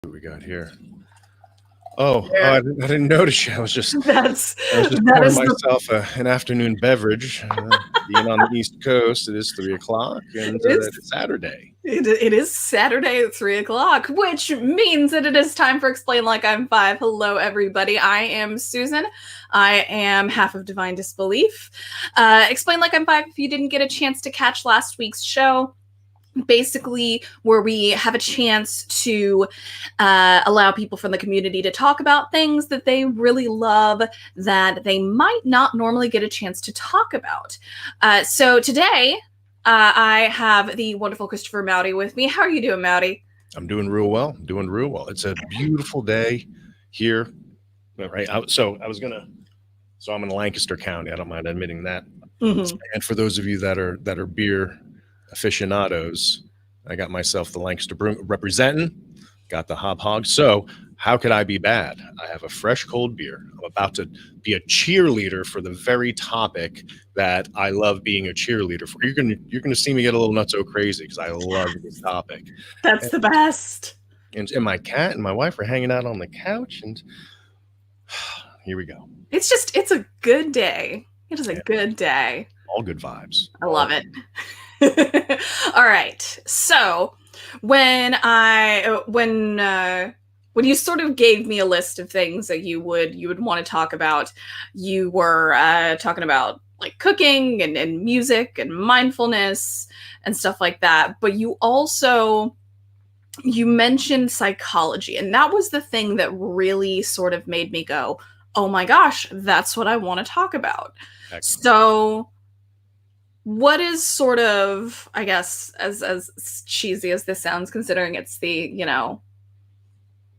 What we got here? Oh, Yeah. I didn't notice you. I was just That's that pouring is the myself an afternoon beverage. Being on the East Coast, it is 3 o'clock, and it is it's Saturday. it is Saturday at 3 o'clock, which means that it is time for Explain Like I'm Five. Hello, everybody. I am Susan. I am half of Divine Disbelief. Explain Like I'm Five. If you didn't get a chance to catch last week's show, basically where we have a chance to allow people from the community to talk about things that they really love that they might not normally get a chance to talk about. So today, I have the wonderful Christopher Maute with me. How are you doing, Maute? I'm doing real well. Doing real well. It's a beautiful day here. Right. So I'm in Lancaster County. I don't mind admitting that. Mm-hmm. And for those of you that are beer aficionados, I got myself the Lancaster Brew representing, got the Hop Hog. So how could I be bad? I have a fresh cold beer. I'm about to be a cheerleader for the very topic that I love being a cheerleader for. You're gonna see me get a little nutso crazy because I love this topic. That's the best. And my cat and my wife are hanging out on the couch, and here we go. It's a good day. It is a good day. All good vibes. I love it. All right. So when you sort of gave me a list of things that you would want to talk about, you were talking about like cooking and music and mindfulness and stuff like that. But you mentioned psychology, and that was the thing that really sort of made me go, oh my gosh, that's what I want to talk about. Excellent. So what is sort of, I guess, as cheesy as this sounds, considering it's the,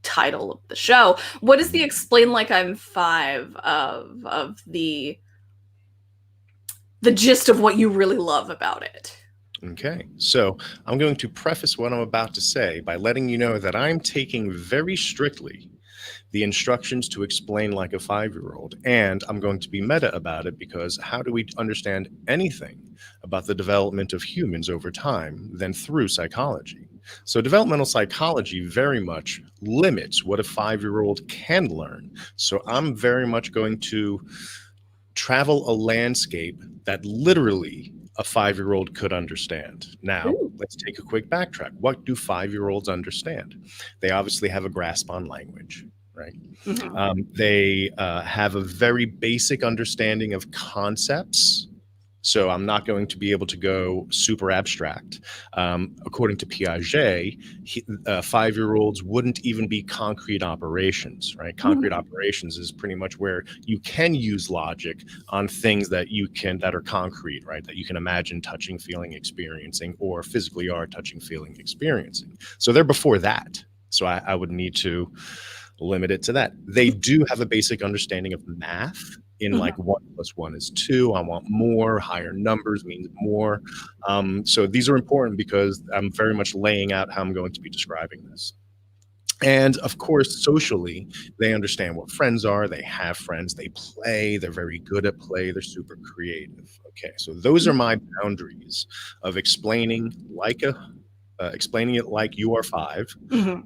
title of the show, what is the Explain Like I'm Five of the gist of what you really love about it? Okay, so I'm going to preface what I'm about to say by letting you know that I'm taking very strictly the instructions to explain like a 5-year-old, and I'm going to be meta about it because how do we understand anything about the development of humans over time than through psychology? So developmental psychology very much limits what a 5-year-old can learn. So I'm very much going to travel a landscape that literally a 5-year-old could understand. Now, let's take a quick backtrack. What do 5-year-olds understand? They obviously have a grasp on language, right? Mm-hmm. They have a very basic understanding of concepts. So I'm not going to be able to go super abstract. According to Piaget, 5-year-olds wouldn't even be concrete operations, right? Concrete operations is pretty much where you can use logic on things that are concrete, right? That you can imagine touching, feeling, experiencing, or physically are touching, feeling, experiencing. So they're before that. So I would need to limit it to that. They do have a basic understanding of math in like 1 + 1 is 2. I want more. Higher numbers means more. So these are important because I'm very much laying out how I'm going to be describing this. And of course, socially, they understand what friends are. They have friends. They play. They're very good at play. They're super creative. Okay, so those are my boundaries of explaining it like you are 5. Mm-hmm.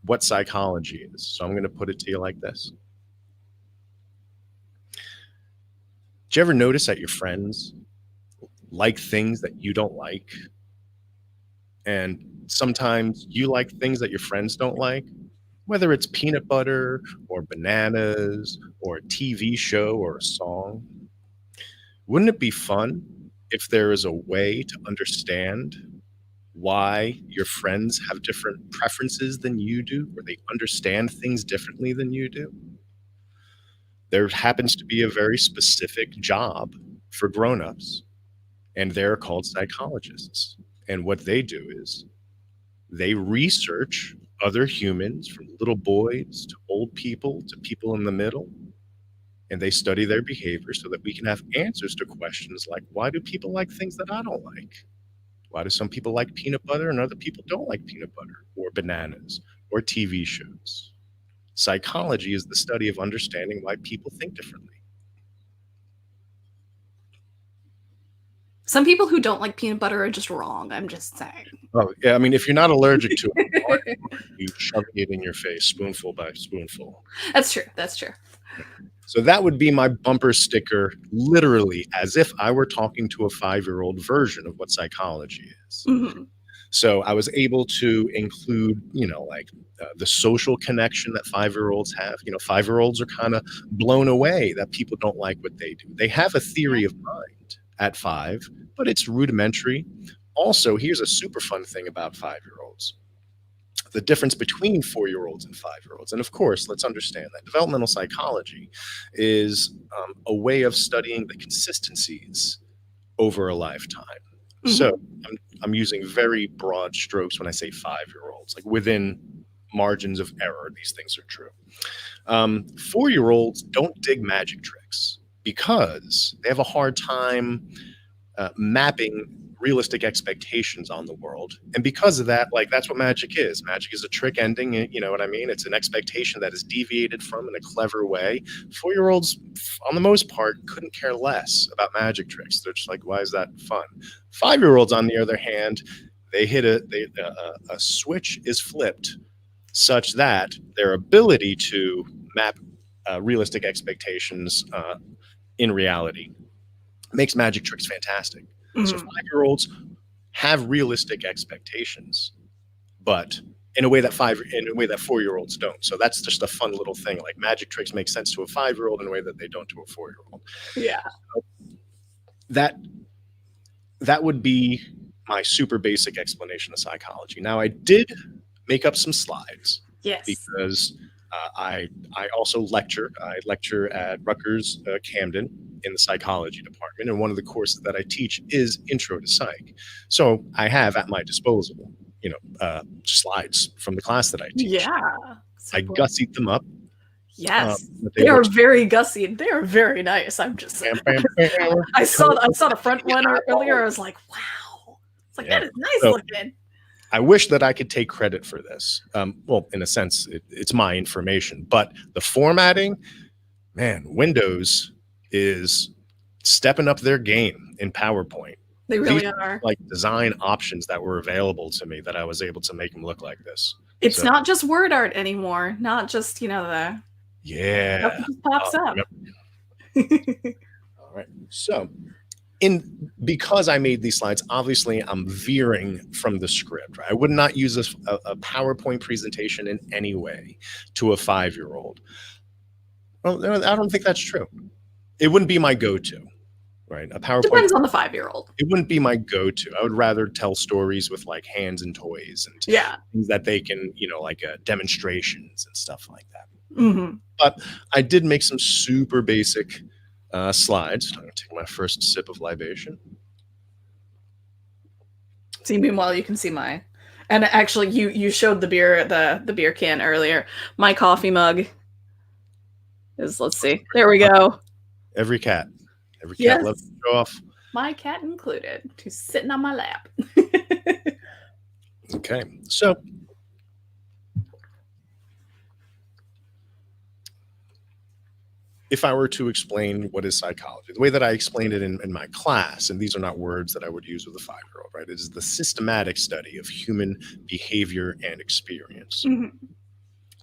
What psychology is. So I'm going to put it to you like this. Do you ever notice that your friends like things that you don't like? And sometimes you like things that your friends don't like, whether it's peanut butter or bananas or a TV show or a song. Wouldn't it be fun if there is a way to understand why your friends have different preferences than you do, or they understand things differently than you do? There happens to be a very specific job for grown-ups, and they're called psychologists. And what they do is they research other humans, from little boys to old people to people in the middle, and they study their behavior so that we can have answers to questions like, why do people like things that I don't like? Why do some people like peanut butter and other people don't like peanut butter or bananas or TV shows? Psychology is the study of understanding why people think differently. Some people who don't like peanut butter are just wrong. I'm just saying. Oh, yeah. I mean, if you're not allergic to it, why are you shoving it in your face, spoonful by spoonful? That's true. That's true. So that would be my bumper sticker, literally, as if I were talking to a 5-year-old version of what psychology is. Mm-hmm. So I was able to include, like the social connection that 5-year-olds have. 5-year-olds are kind of blown away that people don't like what they do. They have a theory of mind at 5, but it's rudimentary. Also, here's a super fun thing about 5-year-olds. The difference between 4-year-olds and 5-year-olds. And of course, let's understand that developmental psychology is a way of studying the consistencies over a lifetime. Mm-hmm. So I'm using very broad strokes when I say 5-year-olds, like within margins of error, these things are true. 4-year-olds don't dig magic tricks because they have a hard time mapping realistic expectations on the world. And because of that, like, that's what magic is. Magic is a trick ending, you know what I mean? It's an expectation that is deviated from in a clever way. 4-year-olds, on the most part, couldn't care less about magic tricks. They're just like, why is that fun? 5-year-olds, on the other hand, they hit a switch is flipped such that their ability to map realistic expectations in reality makes magic tricks fantastic. So 5-year-olds have realistic expectations, but in a way that 4-year-olds don't. So that's just a fun little thing. Like, magic tricks make sense to a 5-year-old in a way that they don't to a 4-year-old. Yeah. So that would be my super basic explanation of psychology. Now, I did make up some slides. Yes. Because I also lecture. I lecture at Rutgers Camden in the psychology department, and one of the courses that I teach is Intro to Psych. So I have at my disposal, slides from the class that I teach. Yeah. I gussied them up. Yes, they are very gussied. They are very nice. I'm just saying. I saw the front one earlier. I was like, wow. It's like, that is nice looking. I wish that I could take credit for this. Well, in a sense, it's my information, but the formatting, man, Windows is stepping up their game in PowerPoint. They really are. Like, design options that were available to me that I was able to make them look like this. It's not just word art anymore. Not just, the yeah, just pops up. All right. So because I made these slides, obviously I'm veering from the script. Right? I would not use a PowerPoint presentation in any way to a 5-year-old. Well, I don't think that's true. It wouldn't be my go-to, right? A PowerPoint depends on the 5-year-old. It wouldn't be my go-to. I would rather tell stories with, like, hands and toys and things that they can, like demonstrations and stuff like that. Mm-hmm. But I did make some super basic slides. I'm going to take my first sip of libation. See, meanwhile, you can see mine. And actually, you showed the beer can earlier. My coffee mug is, let's see. There we go. Every cat Yes. loves to show off. My cat included, who's sitting on my lap. Okay, so if I were to explain what is psychology, the way that I explained it in my class, and these are not words that I would use with a 5-year-old, right? It is the systematic study of human behavior and experience. Mm-hmm.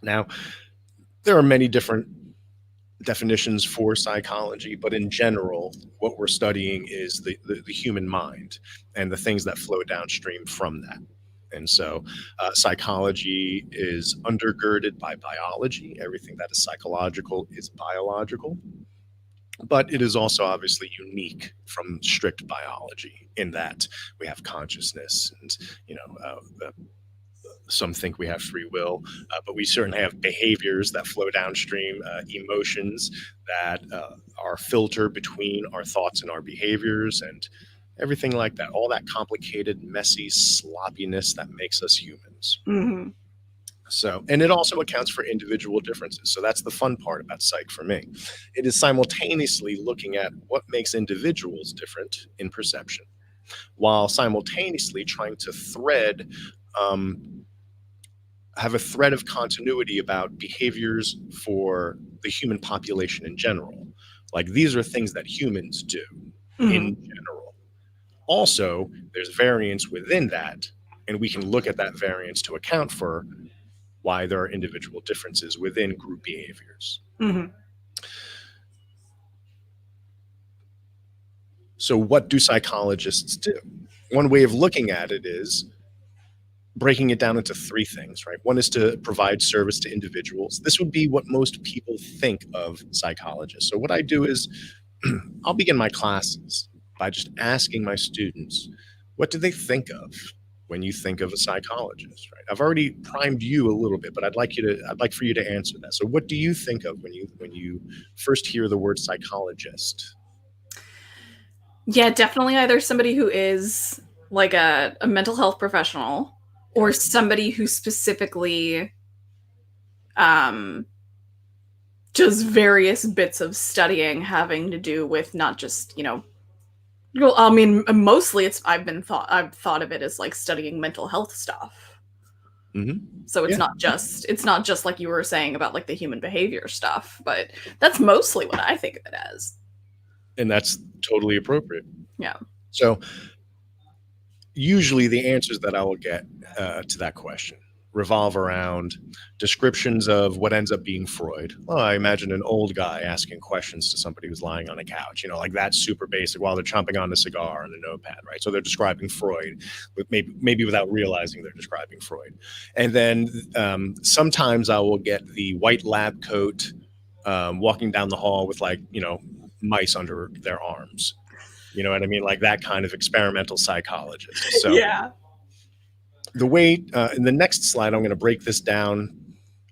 Now, there are many different definitions for psychology, but in general, what we're studying is the human mind and the things that flow downstream from that. And so psychology is undergirded by biology. Everything that is psychological is biological. But it is also obviously unique from strict biology in that we have consciousness and, some think we have free will, but we certainly have behaviors that flow downstream, emotions that are filtered between our thoughts and our behaviors and everything like that. All that complicated, messy sloppiness that makes us humans. Mm-hmm. So, and it also accounts for individual differences. So that's the fun part about psych for me. It is simultaneously looking at what makes individuals different in perception, while simultaneously trying to have a thread of continuity about behaviors for the human population in general. Like, these are things that humans do in general. Also, there's variance within that, and we can look at that variance to account for why there are individual differences within group behaviors. Mm-hmm. So, what do psychologists do? One way of looking at it is breaking it down into three things, right? One is to provide service to individuals. This would be what most people think of psychologists. So, what I do is I'll begin my classes by just asking my students, what do they think of when you think of a psychologist, right? I've already primed you a little bit, but I'd like for you to answer that. So what do you think of when you first hear the word psychologist? Yeah, definitely either somebody who is like a mental health professional or somebody who specifically um, does various bits of studying having to do with not just, well, I mean, mostly I've thought of it as like studying mental health stuff. Mm-hmm. So Yeah. it's not just like you were saying about like the human behavior stuff, but that's mostly what I think of it as. And that's totally appropriate. Yeah. So usually the answers that I will get to that question revolve around descriptions of what ends up being Freud. Well, I imagine an old guy asking questions to somebody who's lying on a couch, like that's super basic while they're chomping on a cigar and a notepad, right? So they're describing Freud, with maybe without realizing they're describing Freud. And then sometimes I will get the white lab coat walking down the hall with mice under their arms. You know what I mean? Like that kind of experimental psychologist. So Yeah. the way in the next slide, I'm going to break this down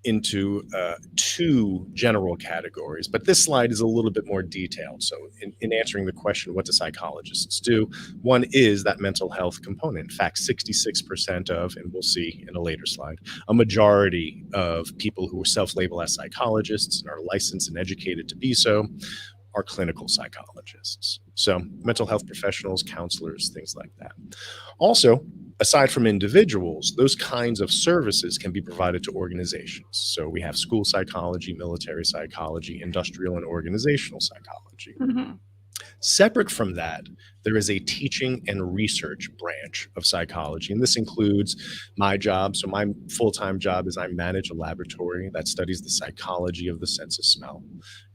into two general categories, but this slide is a little bit more detailed. So in answering the question, what do psychologists do? One is that mental health component. In fact, 66% of, and we'll see in a later slide, a majority of people who self-label as psychologists and are licensed and educated to be so are clinical psychologists. So mental health professionals, counselors, things like that. Also, aside from individuals, those kinds of services can be provided to organizations. So we have school psychology, military psychology, industrial and organizational psychology. Mm-hmm. Separate from that, there is a teaching and research branch of psychology, and this includes my job. So my full-time job is I manage a laboratory that studies the psychology of the sense of smell.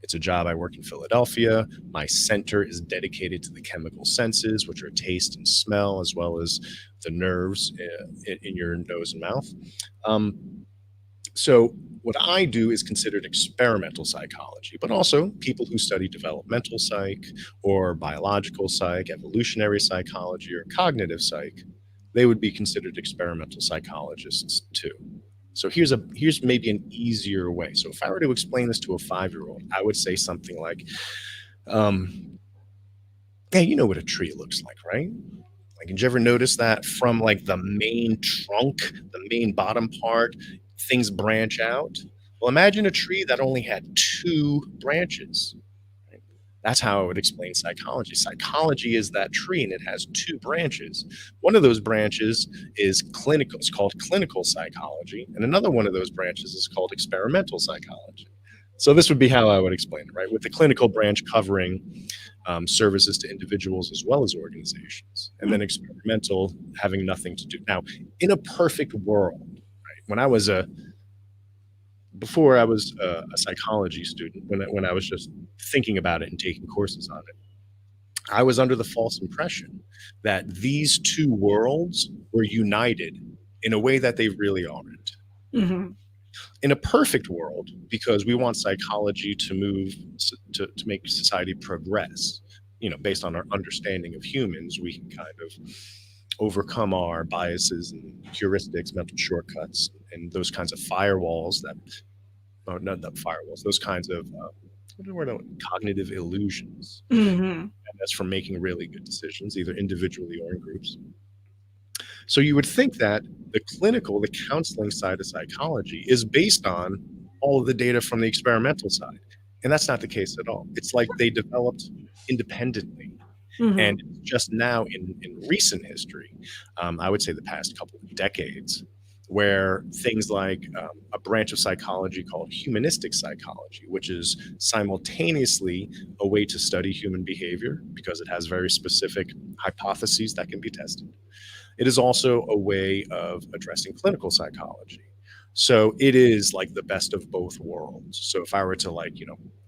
It's a job I work in Philadelphia. My center is dedicated to the chemical senses, which are taste and smell, as well as the nerves in your nose and mouth. So what I do is considered experimental psychology, but also people who study developmental psych or biological psych, evolutionary psychology, or cognitive psych, they would be considered experimental psychologists too. So here's maybe an easier way. So if I were to explain this to a 5-year-old, I would say something like, hey, you know what a tree looks like, right? Like, did you ever notice that from like the main trunk, the main bottom part, things branch out? Well, imagine a tree that only had 2 branches. Right? That's how I would explain psychology. Psychology is that tree, and it has 2 branches. One of those branches is clinical. It's called clinical psychology, and another one of those branches is called experimental psychology. So this would be how I would explain it, right? With the clinical branch covering services to individuals as well as organizations, and then experimental having nothing to do. Now, in a perfect world, right, before I was a psychology student, when I was just thinking about it and taking courses on it, I was under the false impression that these 2 worlds were united in a way that they really aren't. Mm-hmm. In a perfect world, because we want psychology to move to make society progress, based on our understanding of humans, we can kind of overcome our biases and heuristics, mental shortcuts, and those kinds of firewalls not firewalls, those kinds of cognitive illusions. Mm-hmm. And that's from making really good decisions, either individually or in groups. So you would think that the counseling side of psychology is based on all of the data from the experimental side. And that's not the case at all. It's like they developed independently. Mm-hmm. And just now in recent history, I would say the past couple of decades, where things like a branch of psychology called Humanistic Psychology, which is simultaneously a way to study human behavior because it has very specific hypotheses that can be tested. It is also a way of addressing clinical psychology. So it is like the best of both worlds. So if I were to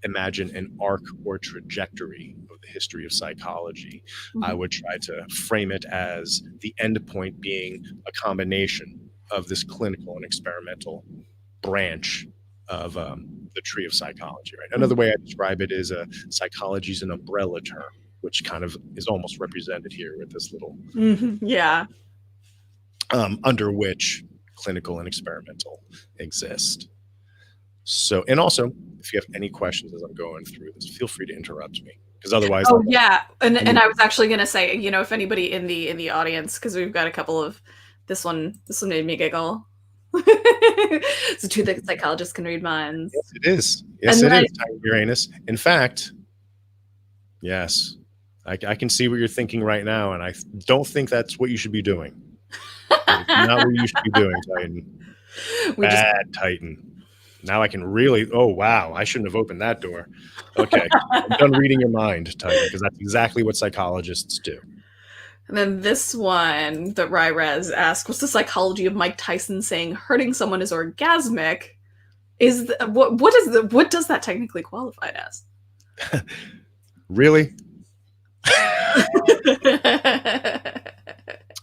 imagine an arc or trajectory of the history of psychology, I would try to frame it as the end point being a combination of this clinical and experimental branch of the tree of psychology, right? Another way I describe it is psychology is an umbrella term, which kind of is almost represented here with this little yeah. Under which clinical and experimental exist. So, and also, if you have any questions as I'm going through this, feel free to interrupt me, because otherwise. Oh yeah, and I was actually going to say, if anybody in the audience, because we've got a couple of this one made me giggle. So two psychologists can read minds. Yes, it is. Yes, it is. Tiny Uranus. In fact, yes, I can see what you're thinking right now, and I don't think that's what you should be doing. Not what you should be doing, Titan. Bad Titan. Now I can really. Oh wow! I shouldn't have opened that door. Okay, I'm done reading your mind, Titan, because that's exactly what psychologists do. And then this one that Ryrez asked, what's the psychology of Mike Tyson saying hurting someone is orgasmic? What does that technically qualify as? Really?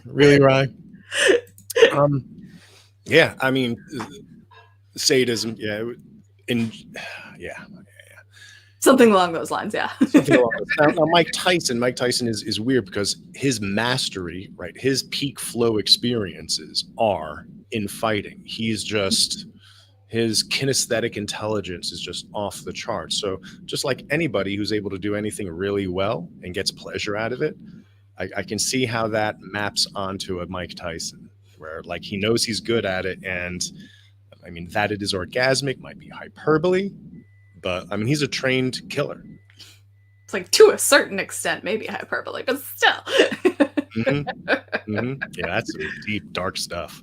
Really, Rye? Yeah, I mean, sadism, yeah. Something along those lines, yeah. Something along those. Now, Mike Tyson is weird because his mastery, right, his peak flow experiences are in fighting. He's just, his kinesthetic intelligence is just off the charts. So just like anybody who's able to do anything really well and gets pleasure out of it, I can see how that maps onto a Mike Tyson, where like he knows he's good at it. And I mean, that it is orgasmic might be hyperbole, but I mean, he's a trained killer. It's like to a certain extent, maybe hyperbole, but still. Yeah, that's some deep, dark stuff.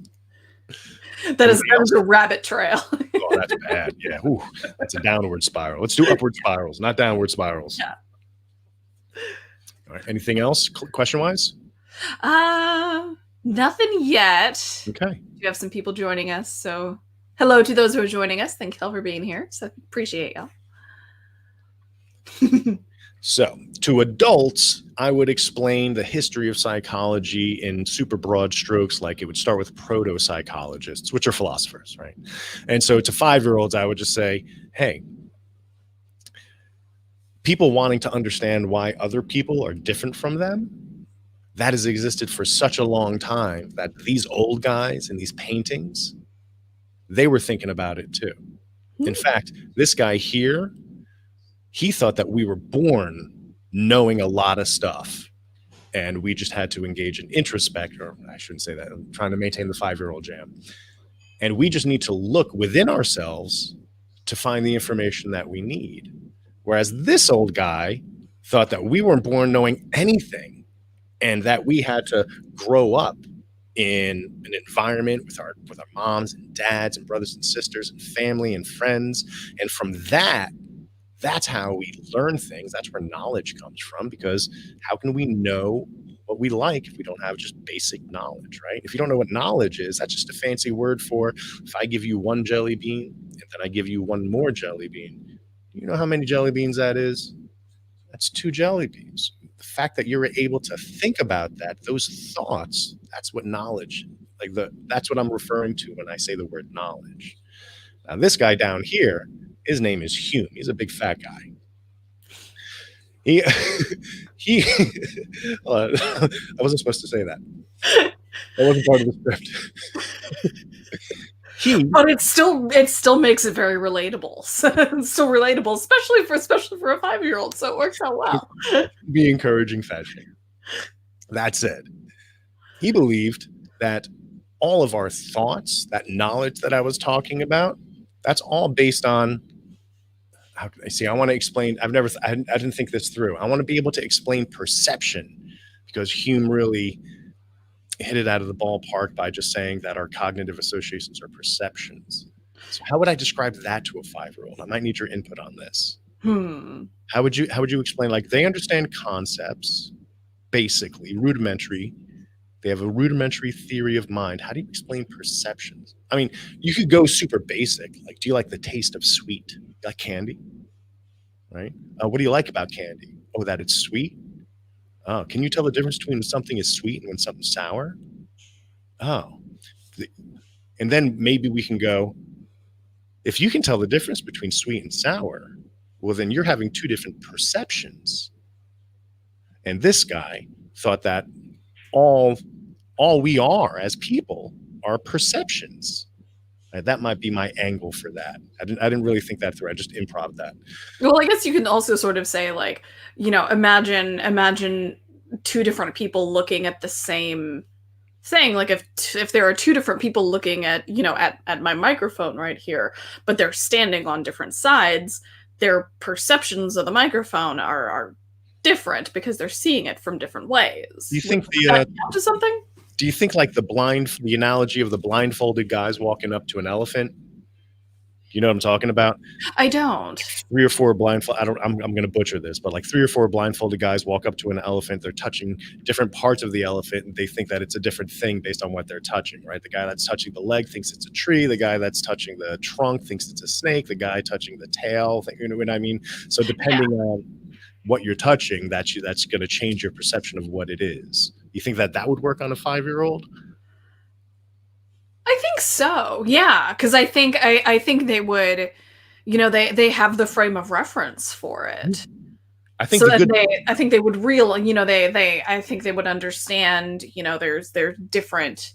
That is a rabbit trail. Oh, that's bad. Yeah, ooh, that's a downward spiral. Let's do upward spirals, not downward spirals. Yeah. All right. Anything else, question-wise? Nothing yet. Okay. We have some people joining us, so hello to those who are joining us. Thank y'all for being here. So appreciate y'all. So, to adults, I would explain the history of psychology in super broad strokes, like it would start with proto-psychologists, which are philosophers, right? And so to 5-year-olds, I would just say, hey, people wanting to understand why other people are different from them, that has existed for such a long time that these old guys in these paintings, they were thinking about it too. In fact, this guy here, he thought that we were born knowing a lot of stuff and we just had to engage in introspect, or I shouldn't say that, I'm trying to maintain the 5-year-old jam. And we just need to look within ourselves to find the information that we need. Whereas this old guy thought that we weren't born knowing anything and that we had to grow up in an environment with our moms and dads and brothers and sisters and family and friends. And from that's how we learn things. That's where knowledge comes from, because how can we know what we like if we don't have just basic knowledge, right? If you don't know what knowledge is, that's just a fancy word for if I give you one jelly bean and then I give you one more jelly bean. Do you know how many jelly beans that is? That's 2 jelly beans. The fact that you're able to think about that, those thoughts, that's what knowledge, that's what I'm referring to when I say the word knowledge. Now, this guy down here, his name is Hume. He's a big fat guy. I wasn't supposed to say that. That wasn't part of the script. But it still makes it very relatable. It's still relatable, especially for a 5-year-old. So it works out well. Be encouraging fat shaming. That said, he believed that all of our thoughts, that knowledge that I was talking about, that's all based on. How can I see? I want to explain. I didn't think this through. I want to be able to explain perception, because Hume really hit it out of the ballpark by just saying that our cognitive associations are perceptions. So how would I describe that to a 5-year-old? I might need your input on this. How would you explain, like, they understand concepts, basically rudimentary. They have a rudimentary theory of mind. How do you explain perceptions? I mean, you could go super basic. Like, do you like the taste of sweet? You like candy? Right? What do you like about candy? Oh, that it's sweet? Oh, can you tell the difference between when something is sweet and when something's sour? Oh. And then maybe we can go, if you can tell the difference between sweet and sour, well, then you're having two different perceptions. And this guy thought that all we are as people are perceptions. That might be my angle for that. I didn't really think that through. I just improv that. Well, I guess you can also sort of say, like, imagine two different people looking at the same thing. Like, if there are two different people looking at my microphone right here, but they're standing on different sides, their perceptions of the microphone are different because they're seeing it from different ways. Do you think to something? Do you think, like, the analogy of the blindfolded guys walking up to an elephant? You know what I'm talking about? I don't. 3 or 4 blindfold. I'm going to butcher this, but like 3 or 4 blindfolded guys walk up to an elephant. They're touching different parts of the elephant, and they think that it's a different thing based on what they're touching, right? The guy that's touching the leg thinks it's a tree. The guy that's touching the trunk thinks it's a snake. The guy touching the tail, you know what I mean? So depending on what you're touching, that's going to change your perception of what it is. You think that would work on a 5-year-old? I think so. Yeah, because I think they would, they have the frame of reference for it. I think so that I think they would I think they would understand, there's different,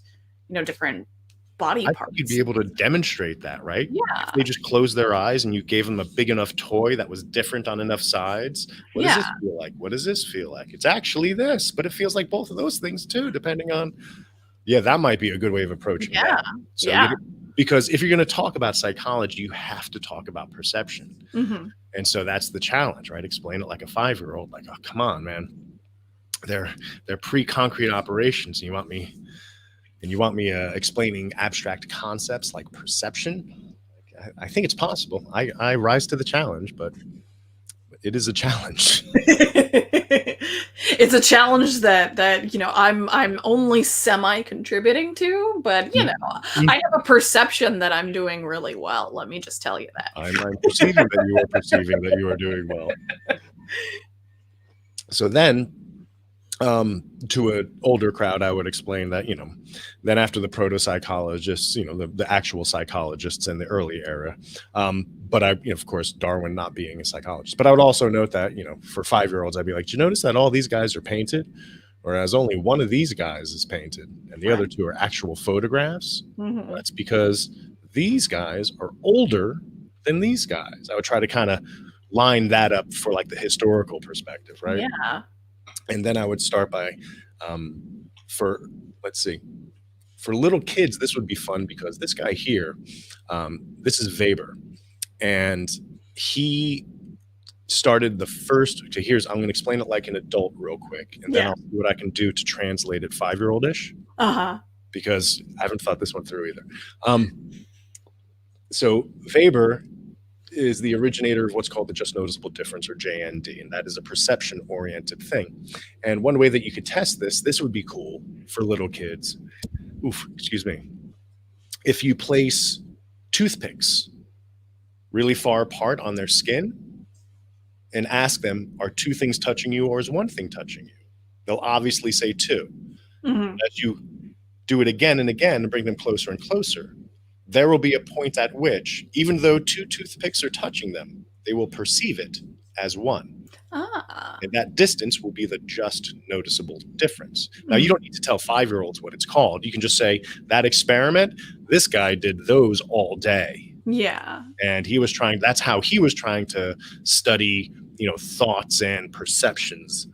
different body parts. I think you'd be able to demonstrate that, right? Yeah. If they just closed their eyes and you gave them a big enough toy that was different on enough sides. What does this feel like? What does this feel like? It's actually this, but it feels like both of those things too, depending on. Yeah, that might be a good way of approaching that. So because if you're going to talk about psychology, you have to talk about perception. Mm-hmm. And so that's the challenge, right? Explain it like a 5-year-old, like, oh, come on, man. They're pre-concrete operations. And you want me explaining abstract concepts like perception? I think it's possible. I rise to the challenge, but it is a challenge. It's a challenge that I'm only semi-contributing to, but I have a perception that I'm doing really well. Let me just tell you that. I'm perceiving that you are perceiving that you are doing well. So then, to an older crowd, I would explain that, then after the proto-psychologists, the actual psychologists in the early era, but of course, Darwin not being a psychologist, but I would also note that, for 5-year-olds, I'd be like, do you notice that all these guys are painted? Whereas only one of these guys is painted and the other two are actual photographs. Mm-hmm. That's because these guys are older than these guys. I would try to kind of line that up for like the historical perspective, right? Yeah. And then I would start by, for little kids, this would be fun because this guy here, this is Weber, and he started the first. Okay, I'm going to explain it like an adult real quick, and then I'll see what I can do to translate it 5-year-old-ish. Because I haven't thought this one through either. So Weber is the originator of what's called the just noticeable difference, or JND, and that is a perception-oriented thing. And one way that you could test this would be cool for little kids. Excuse me. If you place toothpicks really far apart on their skin and ask them, are 2 things touching you or is 1 thing touching you? They'll obviously say 2. Mm-hmm. As you do it again and again and bring them closer and closer, there will be a point at which, even though 2 toothpicks are touching them, they will perceive it as 1. And that distance will be the just noticeable difference. Now, you don't need to tell 5-year-olds what it's called. You can just say, that experiment, this guy did those all day. Yeah. And that's how he was trying to study, thoughts and perceptions,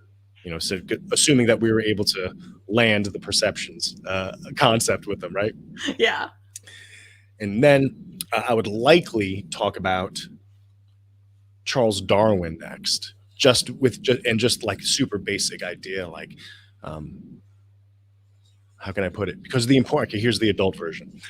so assuming that we were able to land the perceptions concept with them, right? Yeah. And then I would likely talk about Charles Darwin next, just like super basic idea, like how can I put it? Because the important, okay, here's the adult version.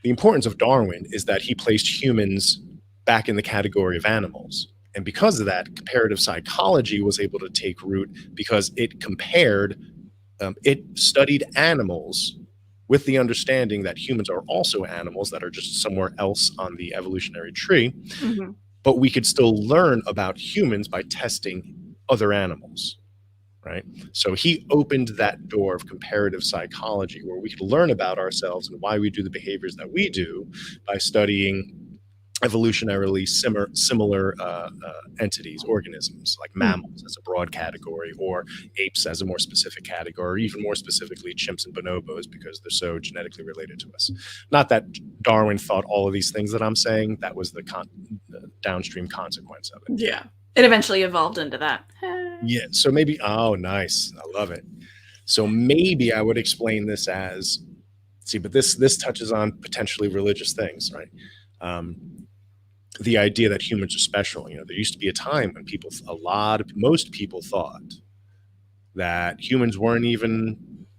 The importance of Darwin is that he placed humans back in the category of animals. And because of that, comparative psychology was able to take root because it compared, it studied animals with the understanding that humans are also animals that are just somewhere else on the evolutionary tree. Mm-hmm. But we could still learn about humans by testing other animals. Right. So he opened that door of comparative psychology where we could learn about ourselves and why we do the behaviors that we do by studying evolutionarily similar entities, organisms like mammals as a broad category, or apes as a more specific category, or even more specifically chimps and bonobos because they're so genetically related to us. Not that Darwin thought all of these things that I'm saying, that was the downstream consequence of it. Yeah. It eventually evolved into that. Yeah. So maybe, oh, nice. I love it. So maybe I would explain this as, see, but this touches on potentially religious things, right? The idea that humans are special. You know, there used to be a time when most people thought that humans weren't even,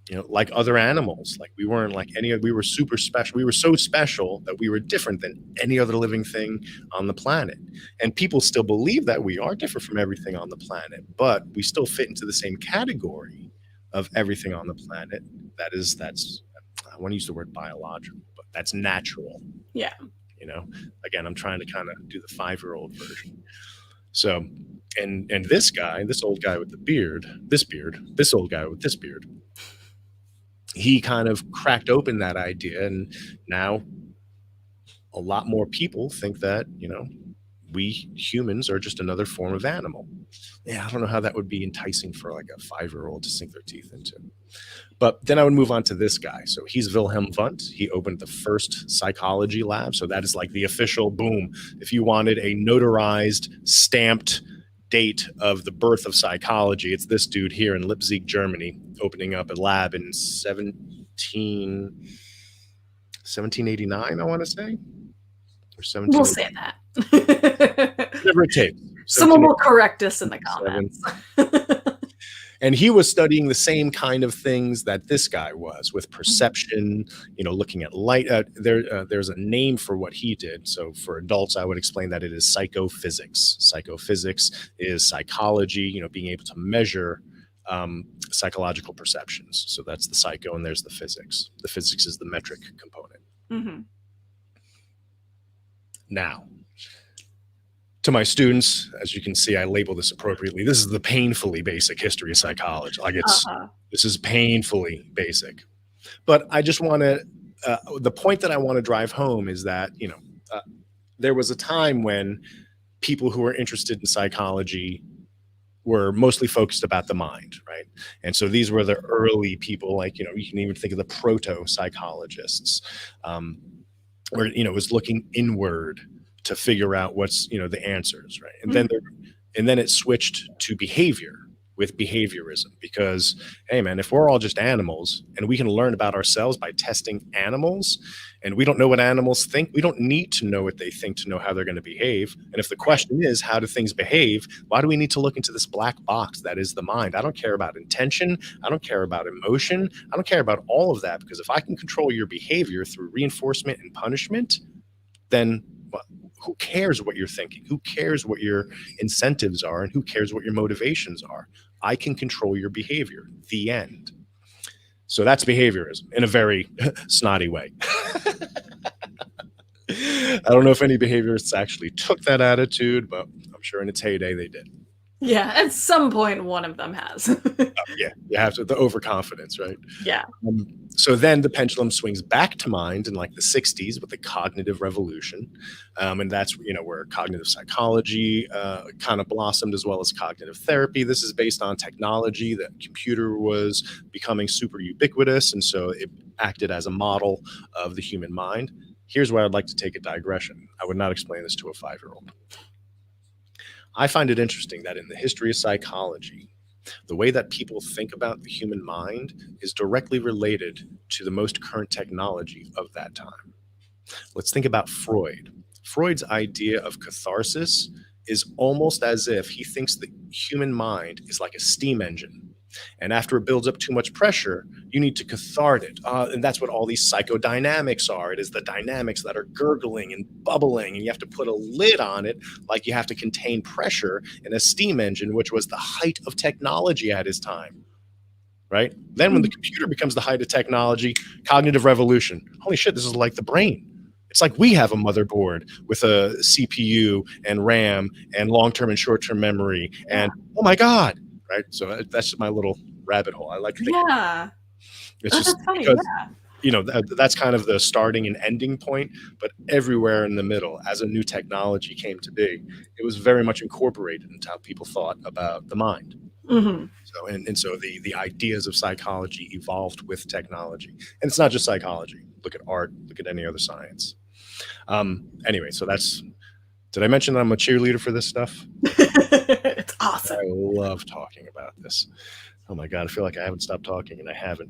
you know, like other animals. Like we weren't like we were super special. We were so special that we were different than any other living thing on the planet. And people still believe that we are different from everything on the planet, but we still fit into the same category of everything on the planet. That's, I want to use the word biological, but that's natural. Yeah. You know, again, I'm trying to kind of do the 5-year-old version. So, and this guy, this old guy with the beard, this old guy with this beard, he kind of cracked open that idea. And now a lot more people think that, you know, we humans are just another form of animal. Yeah, I don't know how that would be enticing for like a 5-year-old to sink their teeth into. But then I would move on to this guy. So he's Wilhelm Wundt. He opened the first psychology lab. So that is like the official boom. If you wanted a notarized, stamped date of the birth of psychology, it's this dude here in Leipzig, Germany, opening up a lab in 1789, I want to say. Or 17. We'll say that. Whatever it takes. Someone will correct us in the comments. And he was studying the same kind of things that this guy was with perception, you know, looking at light. There's a name for what he did. So for adults, I would explain that it is psychophysics. Psychophysics is psychology, you know, being able to measure psychological perceptions. So that's the psycho and there's the physics. The physics is the metric component. Mm-hmm. Now, to my students, as you can see, I label this appropriately. This is the painfully basic history of psychology. Like this is painfully basic. But I just want to, the point that I want to drive home is that, you know, there was a time when people who were interested in psychology were mostly focused about the mind, right? And so these were the early people, like, you know, you can even think of the proto-psychologists, where, you know, it was looking inward to figure out what's, you know, the answers, right? And then it switched to behavior with behaviorism, because, hey man, if we're all just animals and we can learn about ourselves by testing animals, and we don't know what animals think, we don't need to know what they think to know how they're going to behave. And if the question is, how do things behave? Why do we need to look into this black box that is the mind? I don't care about intention. I don't care about emotion. I don't care about all of that, because if I can control your behavior through reinforcement and punishment, then who cares what you're thinking? Who cares what your incentives are? And who cares what your motivations are? I can control your behavior. The end. So that's behaviorism in a very snotty way. I don't know if any behaviorists actually took that attitude, but I'm sure in its heyday they did. Yeah, at some point one of them has. Yeah, you have to, the overconfidence, right? Yeah. So then the pendulum swings back to mind in like the 60s with the cognitive revolution. And that's, you know, where cognitive psychology kind of blossomed, as well as cognitive therapy. This is based on technology. The computer was becoming super ubiquitous, and so it acted as a model of the human mind. Here's where I'd like to take a digression. I would not explain this to a 5-year-old. I find it interesting that in the history of psychology, the way that people think about the human mind is directly related to the most current technology of that time. Let's think about Freud. Freud's idea of catharsis is almost as if he thinks the human mind is like a steam engine. And after it builds up too much pressure, you need to cathart it. And that's what all these psychodynamics are. It is the dynamics that are gurgling and bubbling, and you have to put a lid on it, like you have to contain pressure in a steam engine, which was the height of technology at his time. Right? Then when the computer becomes the height of technology, cognitive revolution. Holy shit, this is like the brain. It's like we have a motherboard with a CPU and RAM and long-term and short-term memory. And oh my God, right? So that's my little rabbit hole. I like to think it's just that's funny. because, that's kind of the starting and ending point, but everywhere in the middle, as a new technology came to be, it was very much incorporated into how people thought about the mind. Mm-hmm. So the ideas of psychology evolved with technology, and it's not just psychology. Look at art, look at any other science. Anyway, so did I mention that I'm a cheerleader for this stuff? It's awesome. I love talking about this. Oh my God, I feel like I haven't stopped talking, and I haven't.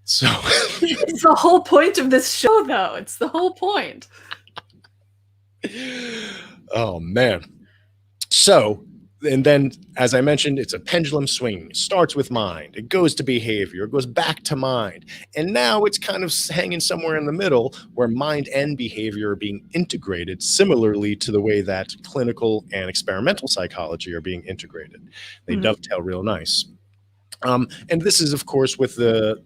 So it's the whole point of this show, though. It's the whole point. Oh man. So, and then, as I mentioned, it's a pendulum swing. It starts with mind. It goes to behavior. It goes back to mind. And now it's kind of hanging somewhere in the middle where mind and behavior are being integrated similarly to the way that clinical and experimental psychology are being integrated. They dovetail real nice. And this is, of course, with the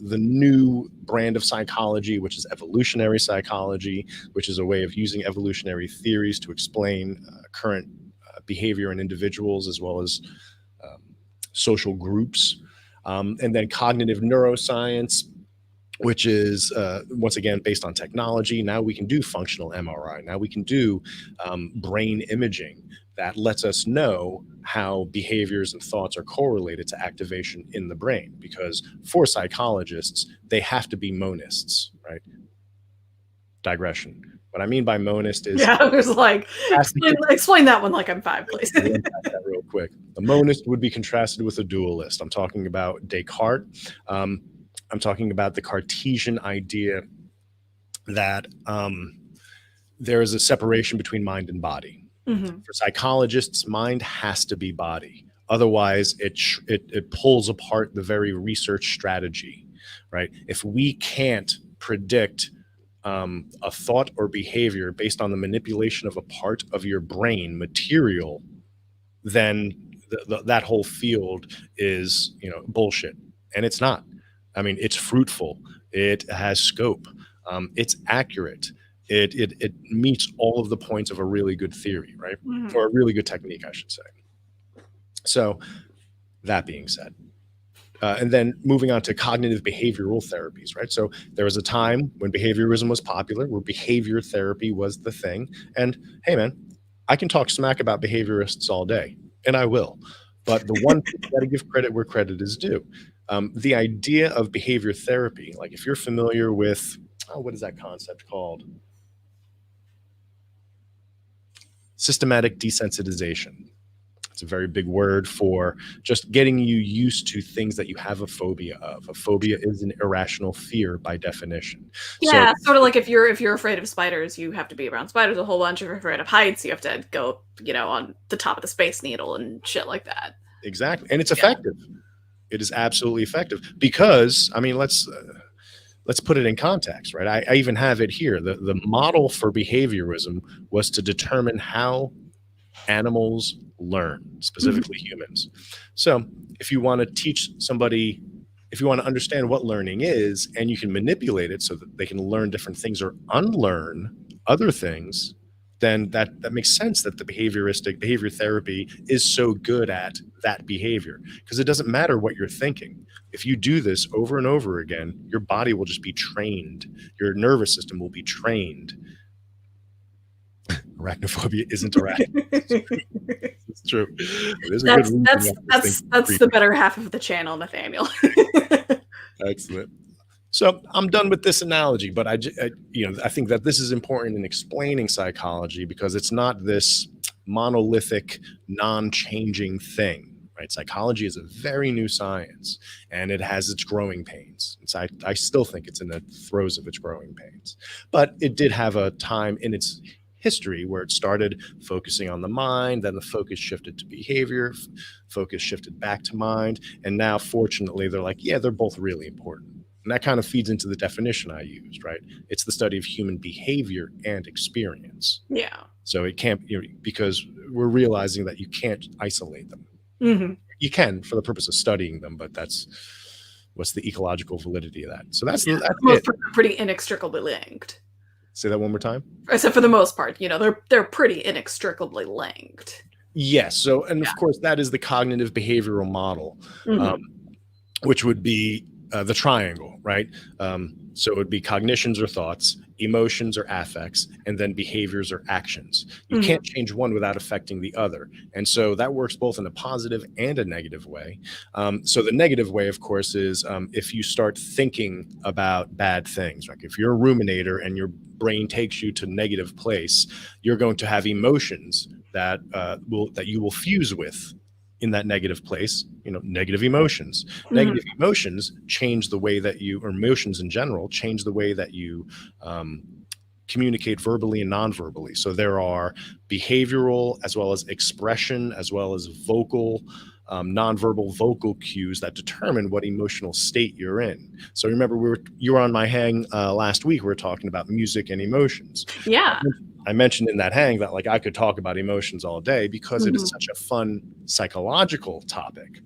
new brand of psychology, which is evolutionary psychology, which is a way of using evolutionary theories to explain current behavior in individuals as well as social groups. And then cognitive neuroscience, which is, once again, based on technology. Now we can do functional MRI. Now we can do brain imaging that lets us know how behaviors and thoughts are correlated to activation in the brain. Because for psychologists, they have to be monists, right? Digression. What I mean by monist is... Yeah, I was like, explain that one like I'm 5, please. That real quick. A monist would be contrasted with a dualist. I'm talking about Descartes. I'm talking about the Cartesian idea that there is a separation between mind and body. Mm-hmm. For psychologists, mind has to be body. Otherwise, it pulls apart the very research strategy, right? If we can't predict a thought or behavior based on the manipulation of a part of your brain material, then that whole field is, bullshit. And it's not. I mean, it's fruitful. It has scope. It's accurate. It meets all of the points of a really good theory, right? Mm-hmm. Or a really good technique, I should say. So that being said, and then moving on to cognitive behavioral therapies, right? So there was a time when behaviorism was popular, where behavior therapy was the thing. And hey, man, I can talk smack about behaviorists all day, and I will. But the one thing you got to give credit where credit is due. The idea of behavior therapy, like if you're familiar with, what is that concept called? Systematic desensitization. It's a very big word for just getting you used to things that you have a phobia of. A phobia is an irrational fear by definition. Yeah, so, sort of like if you're afraid of spiders, you have to be around spiders a whole bunch. If you're afraid of heights, you have to go, on the top of the Space Needle and shit like that. Exactly, and it's effective. It is absolutely effective because, I mean, let's put it in context, right? I even have it here. The model for behaviorism was to determine how animals learn, specifically humans. So if you want to teach somebody, if you want to understand what learning is, and you can manipulate it so that they can learn different things or unlearn other things, then that makes sense that the behavior therapy is so good at that behavior, because it doesn't matter what you're thinking. If you do this over and over again, your body will just be trained. Your nervous system will be trained. Arachnophobia isn't arachnid. It's true. That's the better half of the channel, Nathaniel. Excellent. So I'm done with this analogy, but I think that this is important in explaining psychology, because it's not this monolithic, non-changing thing, right? Psychology is a very new science, and it has its growing pains. I still think it's in the throes of its growing pains, but it did have a time in its history where it started focusing on the mind, then the focus shifted to behavior, focus shifted back to mind, and now fortunately they're like, yeah, they're both really important. And that kind of feeds into the definition I used, right? It's the study of human behavior and experience. Yeah. So it can't, because we're realizing that you can't isolate them. Mm-hmm. You can for the purpose of studying them, but what's the ecological validity of that? So that's most it. Pretty inextricably linked. Say that one more time. Except for the most part, they're pretty inextricably linked. Yes. So, and of course, that is the cognitive behavioral model, which would be the triangle, right? So it would be cognitions or thoughts, emotions or affects, and then behaviors or actions. You can't change one without affecting the other. And so that works both in a positive and a negative way. So the negative way, of course, is if you start thinking about bad things, like if you're a ruminator and your brain takes you to a negative place, you're going to have emotions that you will fuse with in that negative place, negative emotions. Negative emotions change the way that or emotions in general, change the way that you communicate verbally and non-verbally. So there are behavioral as well as expression, as well as vocal, non-verbal vocal cues that determine what emotional state you're in. So remember, you were on my hang last week. We were talking about music and emotions. Yeah. I mentioned in that hang that I could talk about emotions all day because it is such a fun psychological topic.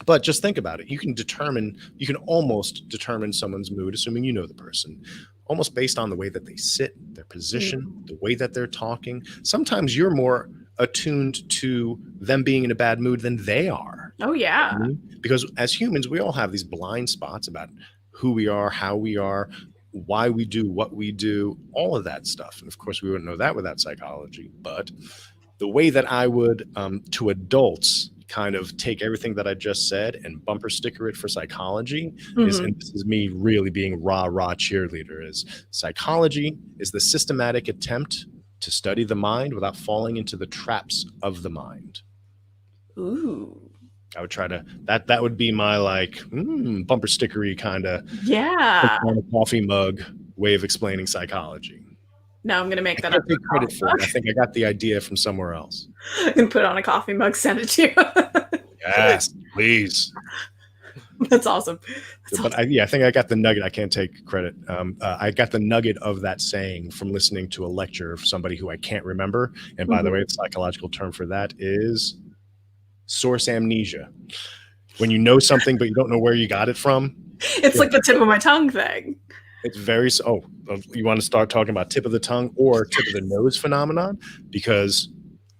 But just think about it. You can almost determine someone's mood, assuming you know the person, almost based on the way that they sit, their position, the way that they're talking. Sometimes you're more attuned to them being in a bad mood than they are. Oh, yeah. Because as humans, we all have these blind spots about who we are, how we are, why we do what we do, all of that stuff. And of course, we wouldn't know that without psychology. But the way that I would, to adults, kind of take everything that I just said and bumper sticker it for psychology is, and this is me really being rah cheerleader, is psychology is the systematic attempt to study the mind without falling into the traps of the mind. Ooh. I would try to, that would be my bumper stickery kind of on a coffee mug way of explaining psychology. Now I'm going to make that up. I take credit for it. I think I got the idea from somewhere else. And put on a coffee mug, send it to you. Yes, please. That's awesome. But I think I got the nugget. I can't take credit. I got the nugget of that saying from listening to a lecture of somebody who I can't remember. And by the way, the psychological term for that is source amnesia. When you know something, but you don't know where you got it from. It's like the tip of my tongue thing. It's very, you want to start talking about tip of the tongue or tip of the nose phenomenon? Because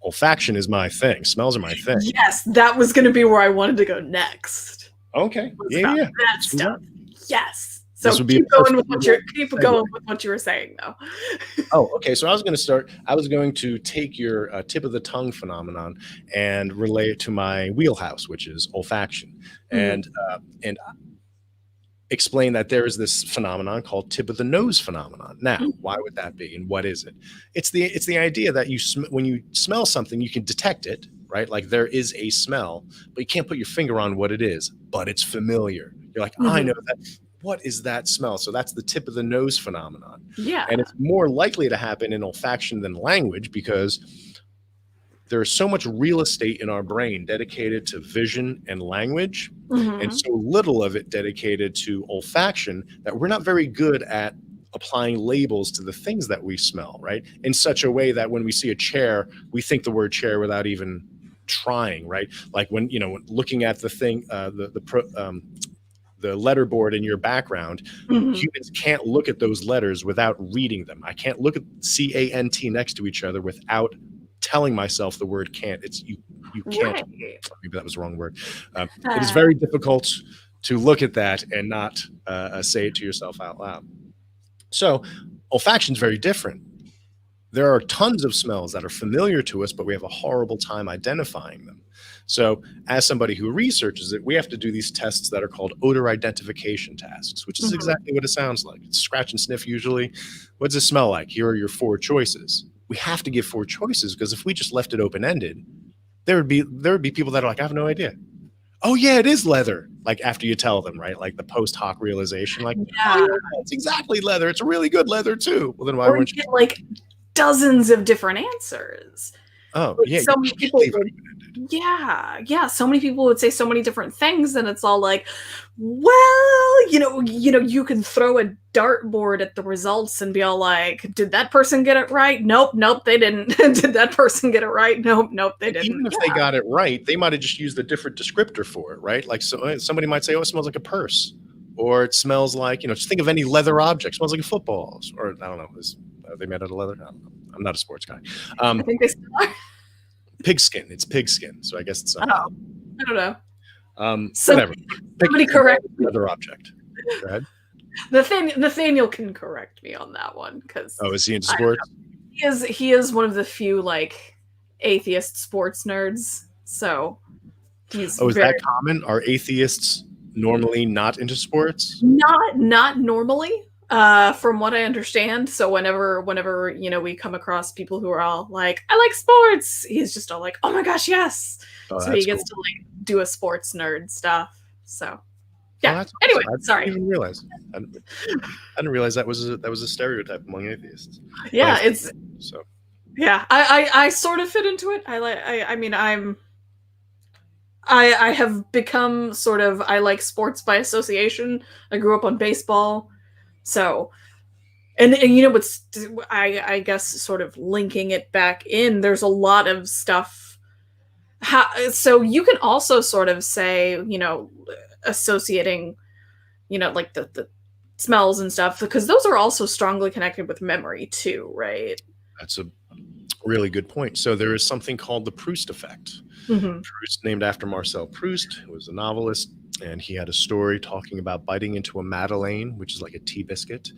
olfaction is my thing. Smells are my thing. Yes, that was going to be where I wanted to go next. Okay. Yeah. That stuff. Yes. So keep going with what you were saying, though. Oh, okay. So I was going to take your tip of the tongue phenomenon and relay it to my wheelhouse, which is olfaction, and explain that there is this phenomenon called tip of the nose phenomenon. Now, why would that be, and what is it? It's the idea that when you smell something, you can detect it, right? Like there is a smell, but you can't put your finger on what it is, but it's familiar. You're like, I know that. What is that smell? So that's the tip of the nose phenomenon. Yeah. And it's more likely to happen in olfaction than language because there is so much real estate in our brain dedicated to vision and language, and so little of it dedicated to olfaction that we're not very good at applying labels to the things that we smell, right? In such a way that when we see a chair, we think the word chair without even trying, right? Like when looking at the thing, the letterboard in your background, humans can't look at those letters without reading them. I can't look at CANT next to each other without telling myself the word can't. It's you can't. Right. Maybe that was the wrong word. It is very difficult to look at that and not say it to yourself out loud. So olfaction is very different. There are tons of smells that are familiar to us, but we have a horrible time identifying them. So as somebody who researches it, we have to do these tests that are called odor identification tasks, which is exactly what it sounds like. It's scratch and sniff usually. What does it smell like? Here are your 4 choices. We have to give 4 choices because if we just left it open-ended, there would be people that are like, I have no idea. Oh yeah, it is leather. Like after you tell them, right? Like the post hoc realization, like, oh, yeah, it's exactly leather. It's a really good leather too. Well, then why weren't you? dozens of different answers. Oh, Like yeah, so many people usually would, yeah, so many people would say so many different things, and it's all like, well, you can throw a dartboard at the results and be all like, did that person get it right? Nope, they didn't. Did that person get it right? Nope, they didn't. even if they got it right, they might have just used a different descriptor for it, right? Like, so somebody might say, "Oh, it smells like a purse," or it smells like, just think of any leather object. It smells like a football, or I don't know. Are they made out of leather? I don't know. I'm not a sports guy. I think they still are. Pigskin. It's pigskin, so I guess it's not. Oh, I don't know. Whatever. Somebody correct another object. Go ahead. Nathaniel can correct me on that one because. Oh, is he into sports? He is one of the few like atheist sports nerds. So he's that common? Are atheists normally not into sports? Not normally. From what I understand. So whenever we come across people who are all like, I like sports, he's just all like, oh my gosh, yes. So he gets to like do a sports nerd stuff. So yeah. Anyway, sorry. I didn't realize. I didn't realize that was a stereotype among atheists. Yeah, it's so. Yeah, I sort of fit into it. I have become sort of, I like sports by association. I grew up on baseball. So, and what's, I guess sort of linking it back in, there's a lot of stuff. So you can also sort of say, associating, like the smells and stuff, because those are also strongly connected with memory too, right? That's a really good point. So there is something called the Proust Effect. Mm-hmm. Proust, named after Marcel Proust, who was a novelist, and he had a story talking about biting into a Madeleine, which is like a tea biscuit,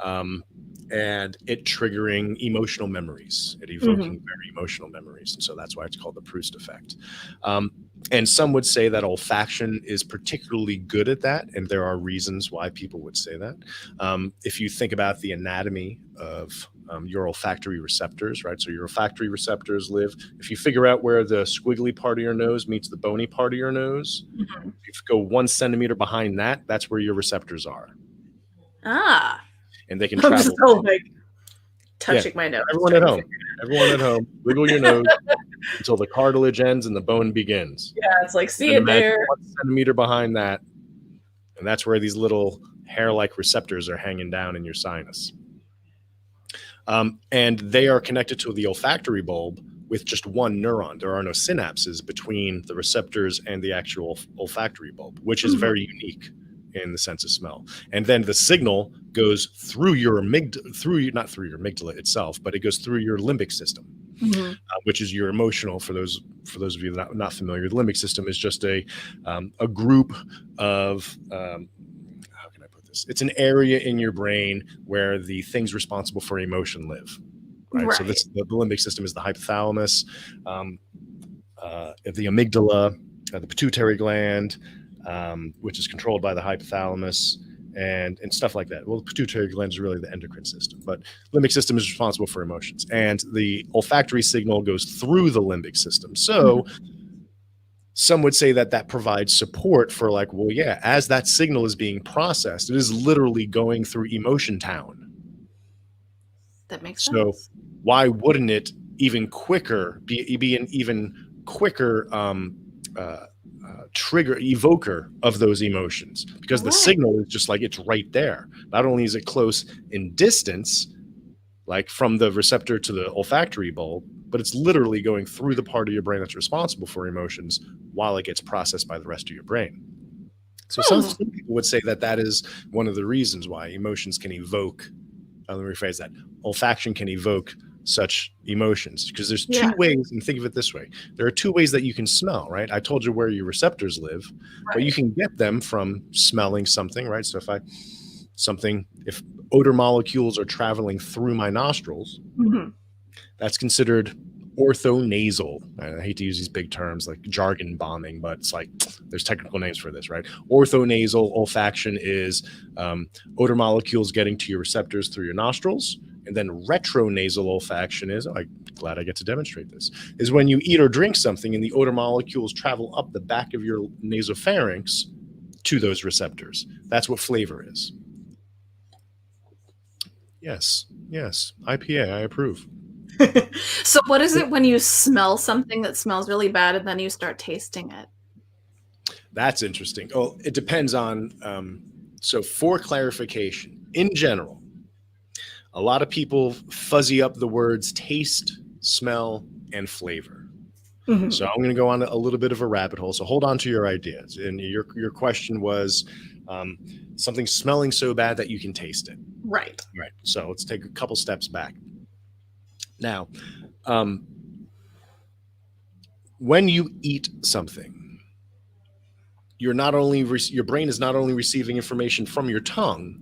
and it triggering emotional memories, it evoking very emotional memories. And so that's why it's called the Proust Effect. And some would say that olfaction is particularly good at that, and there are reasons why people would say that. If you think about the anatomy of your olfactory receptors, right? So your olfactory receptors live, if you figure out where the squiggly part of your nose meets the bony part of your nose, if you go 1 centimeter behind that, that's where your receptors are. And they can travel. I'm just so like touching my nose. Everyone at home, wiggle your nose until the cartilage ends and the bone begins. Yeah, it's like, see it there. 1 centimeter behind that, and that's where these little hair-like receptors are hanging down in your sinus. And they are connected to the olfactory bulb with just one neuron. There are no synapses between the receptors and the actual olfactory bulb, which is very unique in the sense of smell. And then the signal goes through your amygdala, not through your amygdala itself, but it goes through your limbic system, which is your emotional. For those of you that are not familiar, the limbic system is just a group of it's an area in your brain where the things responsible for emotion live. Right. So the limbic system is the hypothalamus, the amygdala, the pituitary gland, which is controlled by the hypothalamus, and stuff like that. Well, the pituitary gland is really the endocrine system, but limbic system is responsible for emotions, and the olfactory signal goes through the limbic system. So some would say that provides support for like, well, yeah, as that signal is being processed, it is literally going through emotion town. That makes sense. So why wouldn't it even quicker be an even quicker trigger, evoker of those emotions? Because the signal is just like, it's right there. Not only is it close in distance, like from the receptor to the olfactory bulb, but it's literally going through the part of your brain that's responsible for emotions while it gets processed by the rest of your brain. So some people would say that is one of the reasons why emotions can evoke, let me rephrase that, olfaction can evoke such emotions, because there's two ways, and think of it this way. There are two ways that you can smell, right? I told you where your receptors live, but you can get them from smelling something, right? So if odor molecules are traveling through my nostrils, that's considered orthonasal. I hate to use these big terms like jargon bombing, but it's like there's technical names for this, right? Orthonasal olfaction is odor molecules getting to your receptors through your nostrils. And then retronasal olfaction is, I'm glad I get to demonstrate this, is when you eat or drink something and the odor molecules travel up the back of your nasopharynx to those receptors. That's what flavor is. Yes, IPA, I approve. So what is it when you smell something that smells really bad and then you start tasting it? That's interesting. Oh, it depends on, so for clarification, in general, a lot of people fuzzy up the words taste, smell, and flavor. Mm-hmm. So I'm going to go on a little bit of a rabbit hole. So hold on to your ideas. And your question was something smelling so bad that you can taste it. Right. Right. So let's take a couple steps back. Now, when you eat something, you're not only your brain is not only receiving information from your tongue,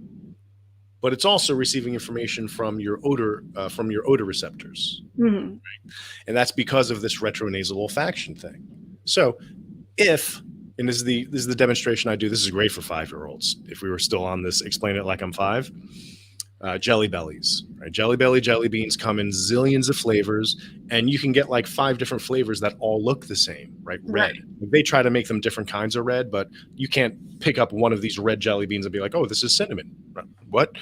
but it's also receiving information from your odor receptors. Mm-hmm. And that's because of this retronasal olfaction thing. So if, and this is the demonstration I do, this is great for 5-year-olds. If we were still on this, explain it like I'm 5. Jelly bellies, right? Jelly belly jelly beans come in zillions of flavors, and you can get like 5 different flavors that all look the same, right? Red. Right. They try to make them different kinds of red, but you can't pick up one of these red jelly beans and be like, oh, this is cinnamon. What?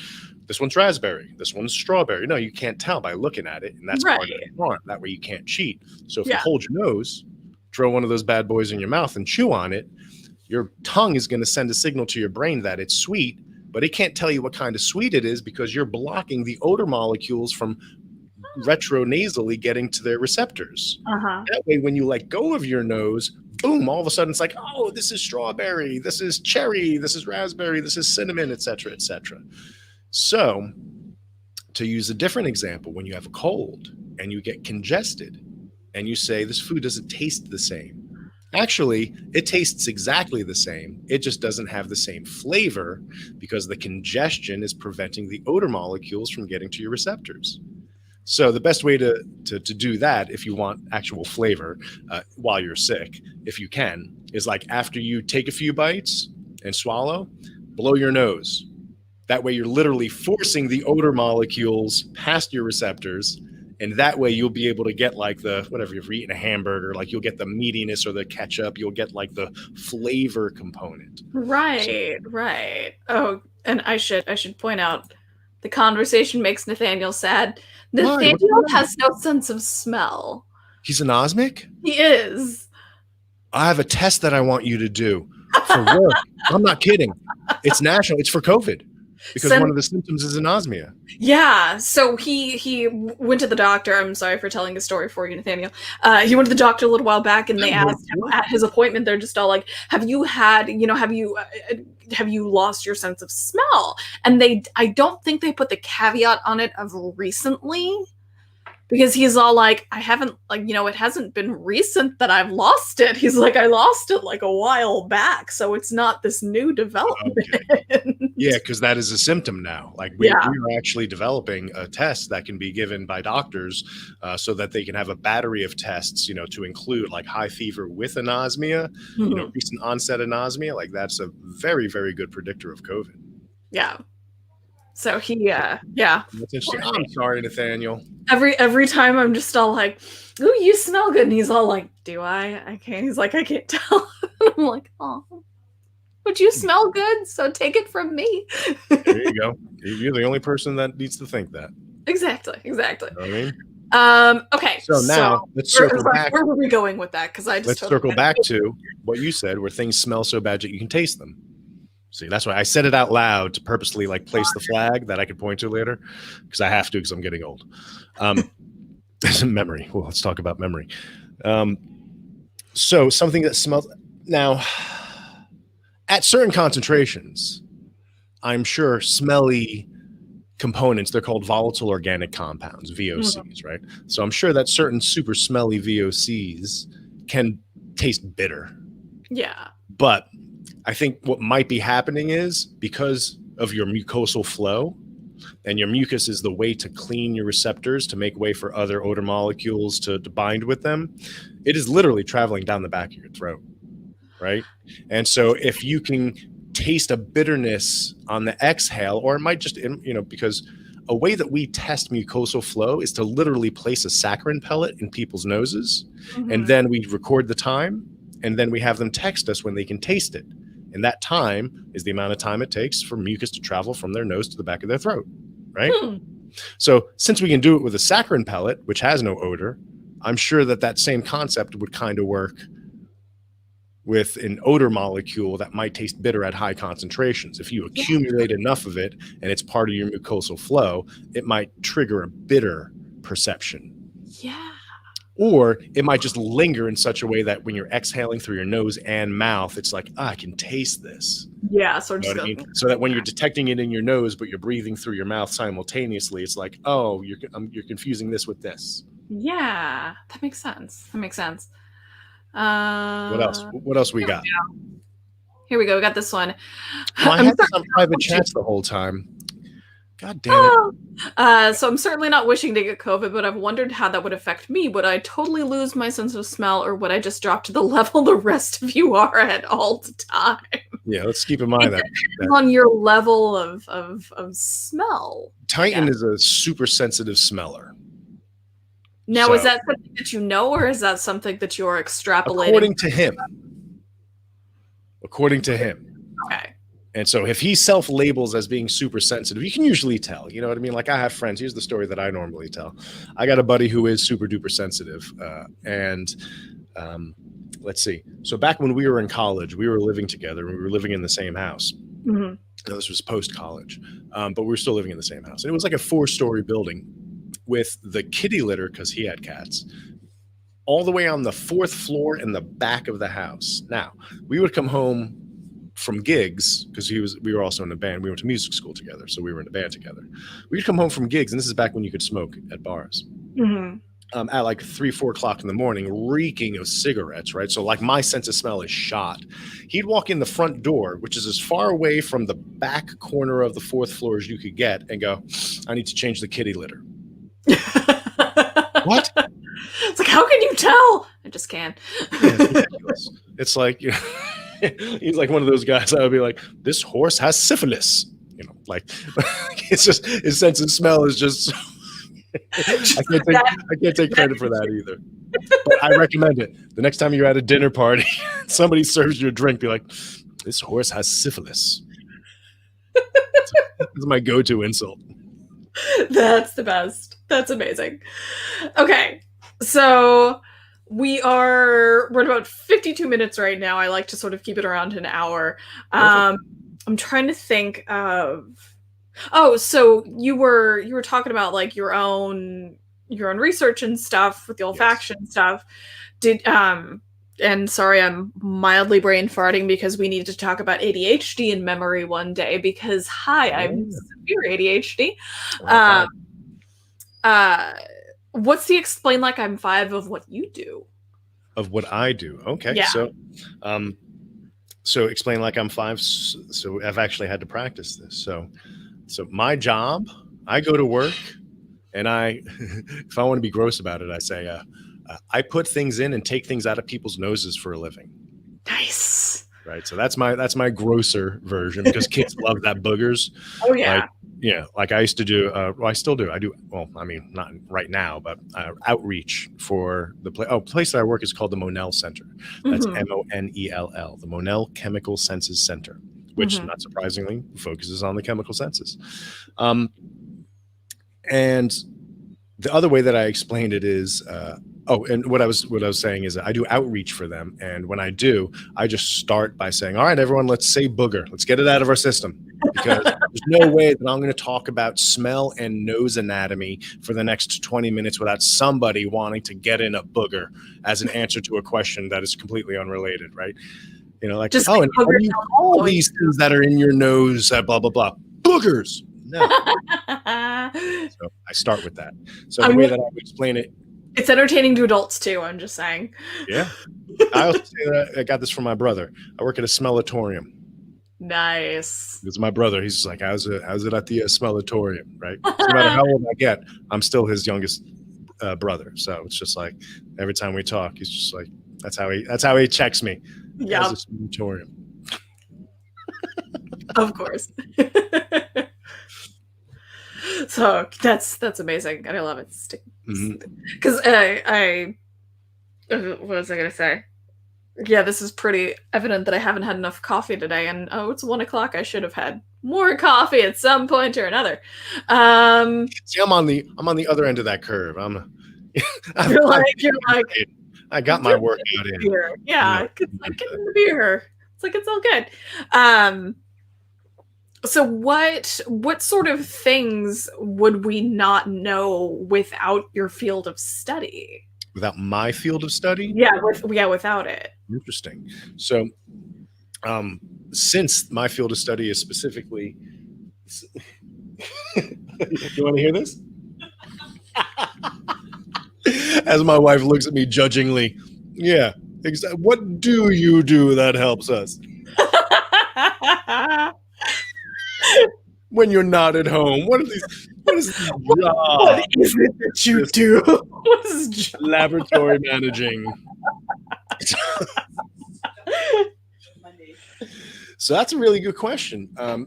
This one's raspberry. This one's strawberry. No, you can't tell by looking at it, and that's part of the norm. That way you can't cheat. So if you hold your nose, throw one of those bad boys in your mouth and chew on it, your tongue is going to send a signal to your brain that it's sweet, but it can't tell you what kind of sweet it is because you're blocking the odor molecules from retronasally getting to their receptors. That way, when you let go of your nose, boom, all of a sudden it's like, oh, this is strawberry, this is cherry, this is raspberry, this is cinnamon, etc., etc. So to use a different example, when you have a cold and you get congested and you say this food doesn't taste the same, actually, it tastes exactly the same. It just doesn't have the same flavor because the congestion is preventing the odor molecules from getting to your receptors. So the best way to do that, if you want actual flavor while you're sick, if you can, is like after you take a few bites and swallow, blow your nose. That way you're literally forcing the odor molecules past your receptors. And that way you'll be able to get like the, whatever, you've eaten a hamburger, like you'll get the meatiness or the ketchup, you'll get like the flavor component. Right. Oh, and I should point out, the conversation makes Nathaniel sad. Nathaniel has no sense of smell. He's anosmic? He is. I have a test that I want you to do for work. I'm not kidding. It's national. It's for COVID. Because one of the symptoms is anosmia. Yeah, so he went to the doctor. I'm sorry for telling a story for you, Nathaniel. He went to the doctor a little while back, and they asked him at his appointment. They're just all like, "Have you had? Have you lost your sense of smell?" And I don't think they put the caveat on it of recently. Because he's all like, I haven't, it hasn't been recent that I've lost it. He's like, I lost it like a while back. So it's not this new development. Okay. Yeah, because that is a symptom now. Like we are actually developing a test that can be given by doctors so that they can have a battery of tests, to include like high fever with anosmia, recent onset anosmia. Like that's a very, very good predictor of COVID. Yeah. So he, That's interesting. I'm sorry, Nathaniel. Every time I'm just all like, "Ooh, you smell good," and he's all like, "Do I? I can't." He's like, "I can't tell." I'm like, "Oh, but you smell good, so take it from me." There you go. You're the only person that needs to think that. Exactly. You know what I mean? Okay. So now let's circle back. Where were we going with that? Because let's circle back to what you said, where things smell so bad that you can taste them. See, that's why I said it out loud to purposely like place the flag that I could point to later, because I have to, because I'm getting old. Memory. Well, let's talk about memory. So something that smells now at certain concentrations, I'm sure smelly components, they're called volatile organic compounds, VOCs, right? So I'm sure that certain super smelly VOCs can taste bitter. Yeah. But I think what might be happening is because of your mucosal flow, and your mucus is the way to clean your receptors to make way for other odor molecules to bind with them. It is literally traveling down the back of your throat, right? And so if you can taste a bitterness on the exhale, or it might just, because a way that we test mucosal flow is to literally place a saccharin pellet in people's noses, and then we record the time, and then we have them text us when they can taste it. And that time is the amount of time it takes for mucus to travel from their nose to the back of their throat, right? So since we can do it with a saccharin pellet, which has no odor, I'm sure that same concept would kind of work with an odor molecule that might taste bitter at high concentrations. If you accumulate enough of it and it's part of your mucosal flow, it might trigger a bitter perception. Yeah. Or it might just linger in such a way that when you're exhaling through your nose and mouth, it's like, I can taste this. Yeah. So, You know what I mean? So that when you're detecting it in your nose, but you're breathing through your mouth simultaneously, it's like, oh, you're confusing this with this. Yeah, that makes sense. That makes sense. What else? What else we got? Here we go. We got this one. Well, I had this on private chats the whole time. God damn it. So I'm certainly not wishing to get COVID, but I've wondered how that would affect me. Would I totally lose my sense of smell, or would I just drop to the level the rest of you are at all the time? Yeah, let's keep in mind that on your level of smell. Titan is a super sensitive smeller. Now, is that something that you know, or is that something that you're extrapolating? According to him. According to him. Okay. And so if he self-labels as being super sensitive, you can usually tell. You know what I mean? Like, I have friends. Here's the story that I normally tell. I got a buddy who is super duper sensitive. Let's see. So back when we were in college, we were living together. We were living in the same house. Mm-hmm. This was post-college, but we were still living in the same house. And it was like a 4-story building with the kitty litter, because he had cats, all the way on the 4th floor in the back of the house. Now, we would come home from gigs, because we were also in a band. We went to music school together, so we were in a band together. We'd come home from gigs, and this is back when you could smoke at bars. Mm-hmm. At like 3-4 o'clock in the morning, reeking of cigarettes, right? So like my sense of smell is shot. He'd walk in the front door, which is as far away from the back corner of the 4th floor as you could get, and go, I need to change the kitty litter. What? It's like, how can you tell? I just can't. Yeah, it's ridiculous. It's like, you know, he's like one of those guys I would be like, this horse has syphilis. You know, like, it's just, his sense of smell is just, I can't take credit for that either. But I recommend it. The next time you're at a dinner party, somebody serves you a drink, be like, this horse has syphilis. That's my go-to insult. That's the best. That's amazing. Okay. So we're at about 52 minutes right now. I like to sort of keep it around an hour. I'm trying to think of, so you were talking about like your own research and stuff with the olfaction stuff. And sorry, I'm mildly brain farting because we need to talk about ADHD and memory one day, because I'm severe ADHD. What's the explain like I'm 5 of what you do? Of what I do. Okay. Yeah. So explain like I'm 5. So I've actually had to practice this. So my job, I go to work and if I want to be gross about it, I say, I put things in and take things out of people's noses for a living. Nice. Right. So that's my grosser version, because kids love that boogers. Oh yeah. Like I used to do, I still do. I do. Well, I mean, not right now, but outreach for the place that I work is called the Monell Center. That's MONELL, the Monell Chemical Senses Center, which not surprisingly focuses on the chemical senses. And the other way that I explained it is, and what I was saying is that I do outreach for them. And when I do, I just start by saying, all right, everyone, let's say booger. Let's get it out of our system. Because there's no way that I'm going to talk about smell and nose anatomy for the next 20 minutes without somebody wanting to get in a booger as an answer to a question that is completely unrelated, right? You know, like, just and all these things that are in your nose, blah, blah, blah. Boogers. No. So I start with that. So the way that I would explain it, it's entertaining to adults too, I'm just saying. Yeah. I also say that I got this from my brother. I work at a smellatorium. Nice. It's my brother. He's just like, how's it at the smellatorium, right? So no matter how old I get, I'm still his youngest brother. So it's just like every time we talk, he's just like, that's how he checks me. Yeah. How's the smellatorium? Of course. So that's amazing, and I love it. Because what was I gonna say? Yeah, this is pretty evident that I haven't had enough coffee today, and it's 1 o'clock. I should have had more coffee at some point or another. See, I'm on the other end of that curve. You're like, I got my workout in. beer. Yeah, it's like getting the beer. It's like it's all good. So what sort of things would we not know without your field of study? Without my field of study? Yeah, without it. Interesting. So, since my field of study is specifically, you want to hear this? As my wife looks at me judgingly, yeah, what do you do that helps us when you're not at home? What is this What is it that you do? What is this job? Laboratory managing. So that's a really good question. Tell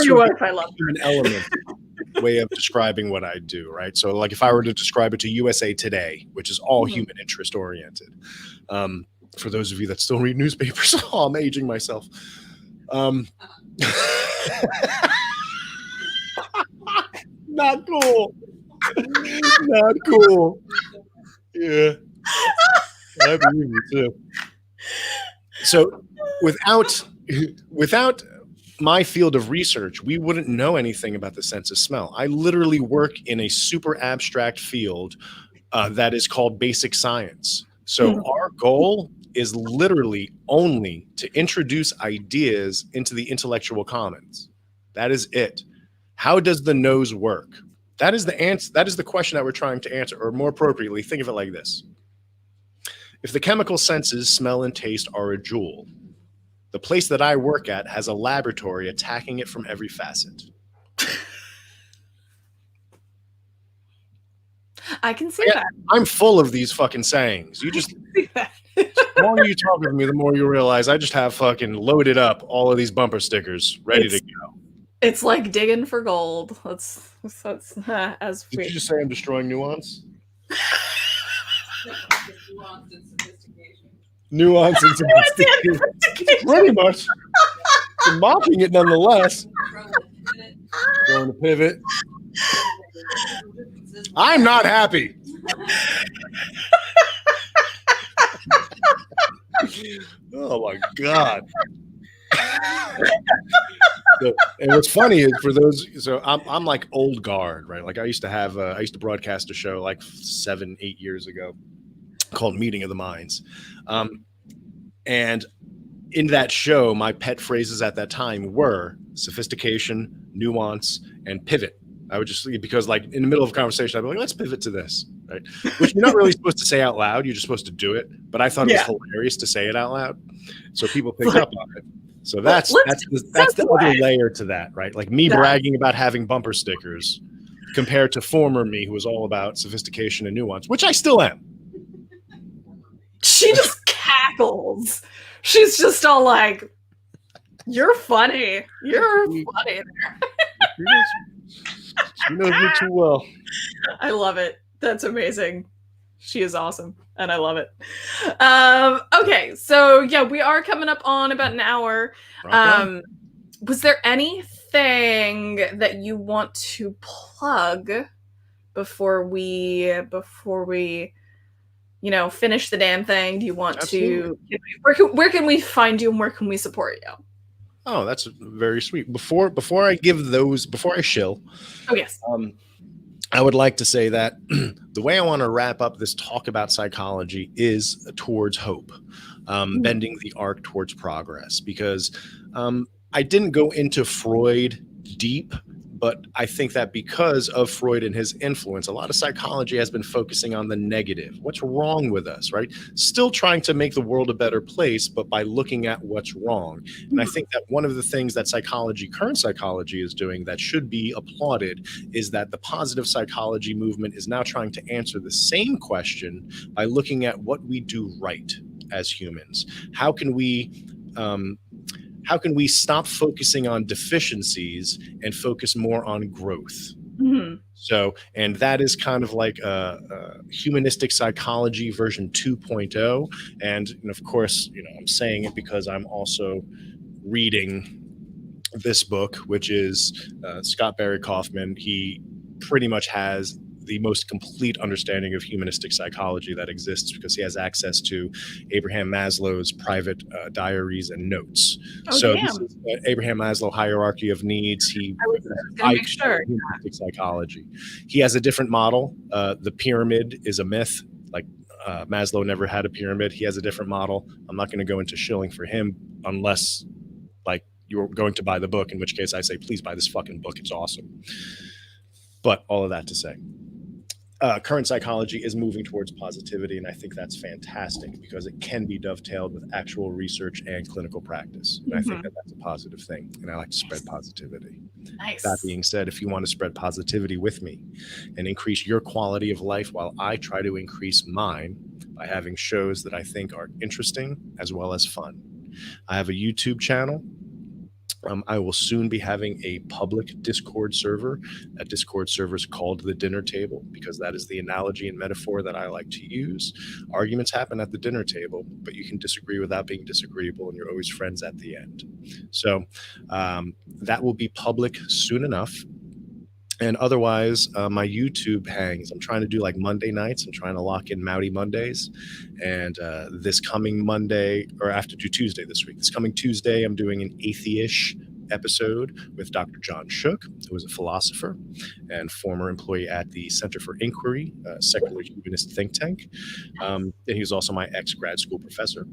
you what, I love an element way of describing what I do, right? So, like, if I were to describe it to USA Today, which is all human interest oriented, for those of you that still read newspapers, I'm aging myself. Not cool. Not cool. Yeah, I believe you too. So, without my field of research, we wouldn't know anything about the sense of smell. I literally work in a super abstract field that is called basic science. So our goal is literally only to introduce ideas into the intellectual commons. That is it. How does the nose work? That is the answer. That is the question that we're trying to answer, or more appropriately, think of it like this. If the chemical senses, smell and taste, are a jewel, the place that I work at has a laboratory attacking it from every facet. I can see that. I'm full of these fucking sayings. You just, the more you talk with me, the more you realize I just have fucking loaded up all of these bumper stickers ready to go. It's like digging for gold. That's as Did you just say I'm destroying nuance? Nuance and sophistication. Pretty much. I'm mocking it nonetheless. Going to pivot. I'm not happy. Oh my God. So, and what's funny is for those, so I'm like old guard, right? Like I used to broadcast a show like 7-8 years ago called Meeting of the Minds. And in that show, my pet phrases at that time were sophistication, nuance, and pivot. I would just, because like in the middle of a conversation, I'd be like, let's pivot to this, right? Which you're not really supposed to say out loud. You're just supposed to do it. But I thought it was hilarious to say it out loud. So people picked up on it. So that's the other layer to that, right? Like me bragging about having bumper stickers compared to former me who was all about sophistication and nuance, which I still am. She just cackles. She's just all like, you're funny. You're funny there. She knows me too well. I love it. That's amazing. She is awesome, and I love it. Okay, so yeah, we are coming up on about an hour. Was there anything that you want to plug before we finish the damn thing? Do you want to? Where can we find you, and where can we support you? Oh, that's very sweet. Before I shill. Oh yes. I would like to say that the way I want to wrap up this talk about psychology is towards hope, bending the arc towards progress, because I didn't go into Freud deep, but I think that because of Freud and his influence, a lot of psychology has been focusing on the negative. What's wrong with us, right? Still trying to make the world a better place, but by looking at what's wrong. And I think that one of the things that current psychology is doing that should be applauded is that the positive psychology movement is now trying to answer the same question by looking at what we do right as humans. How can we stop focusing on deficiencies and focus more on growth? So, and that is kind of like a humanistic psychology version 2.0. And of course, I'm saying it because I'm also reading this book, which is Scott Barry Kaufman. He pretty much has the most complete understanding of humanistic psychology that exists because he has access to Abraham Maslow's private diaries and notes. Oh, So this damn. is Abraham Maslow hierarchy of needs. He I was going to make I call sure. it humanistic psychology. He has a different model. The pyramid is a myth. Like Maslow never had a pyramid. He has a different model. I'm not going to go into shilling for him unless like you're going to buy the book, in which case I say, please buy this fucking book. It's awesome. But all of that to say, current psychology is moving towards positivity, and I think that's fantastic because it can be dovetailed with actual research and clinical practice. And I think that that's a positive thing, and I like to spread positivity. Nice. That being said, if you want to spread positivity with me and increase your quality of life while I try to increase mine by having shows that I think are interesting as well as fun, I have a YouTube channel. I will soon be having a public Discord server. That Discord server is called the dinner table because that is the analogy and metaphor that I like to use. Arguments happen at the dinner table, but you can disagree without being disagreeable, and you're always friends at the end. So that will be public soon enough. And otherwise, my YouTube hangs. I'm trying to do like Monday nights. I'm trying to lock in Maute Mondays. And this coming Monday, or I have to do Tuesday this week. This coming Tuesday, I'm doing an atheist episode with Dr. John Shook, who is a philosopher and former employee at the Center for Inquiry, a secular humanist think tank. And he was also my ex-grad school professor.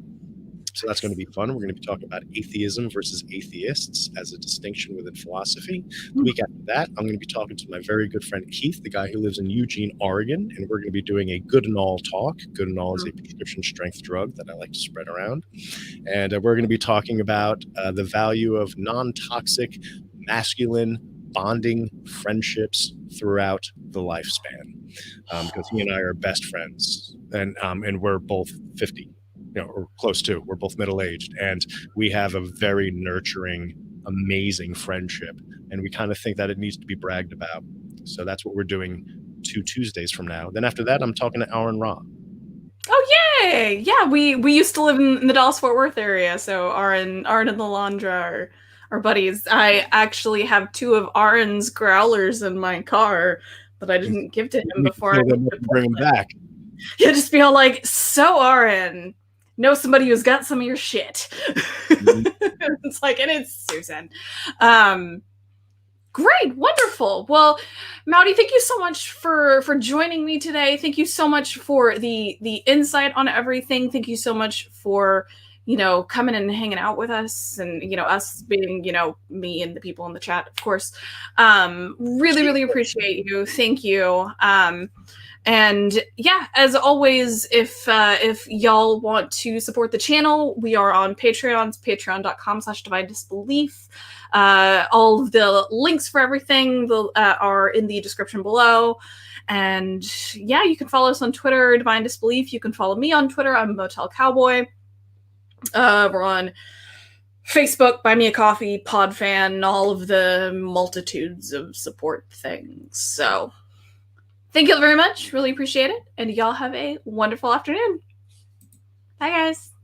So that's going to be fun. We're going to be talking about atheism versus atheists as a distinction within philosophy. The week after that, I'm going to be talking to my very good friend Keith, the guy who lives in Eugene, Oregon, and we're going to be doing a Goodinol talk. Goodinol is a prescription strength drug that I like to spread around. And we're going to be talking about the value of non-toxic, masculine, bonding friendships throughout the lifespan. Because he and I are best friends, and we're both 50. Or close to. We're both middle-aged, and we have a very nurturing, amazing friendship, and we kind of think that it needs to be bragged about. So that's what we're doing 2 Tuesdays from now. Then after that, I'm talking to Aaron Ra. Oh, yay! Yeah, we used to live in the Dallas-Fort Worth area, so Aaron and the Landra are buddies. I actually have 2 of Aaron's growlers in my car that I didn't give to him before. Bring them back. He'll just be all like, so Aaron, know somebody who's got some of your shit. It's like, and it's Susan. Great, wonderful. Well, Maute, thank you so much for joining me today. Thank you so much for the insight on everything. Thank you so much for coming and hanging out with us, and us being me and the people in the chat, of course. Really appreciate you. Thank you. And yeah, as always, if y'all want to support the channel, we are on Patreon, patreon.com/divine disbelief. All of the links for everything are in the description below. And yeah, you can follow us on Twitter, Divine Disbelief. You can follow me on Twitter. I'm Motel Cowboy. We're on Facebook, Buy Me a Coffee, Podfan, all of the multitudes of support things. So thank you very much. Really appreciate it. And y'all have a wonderful afternoon. Bye, guys.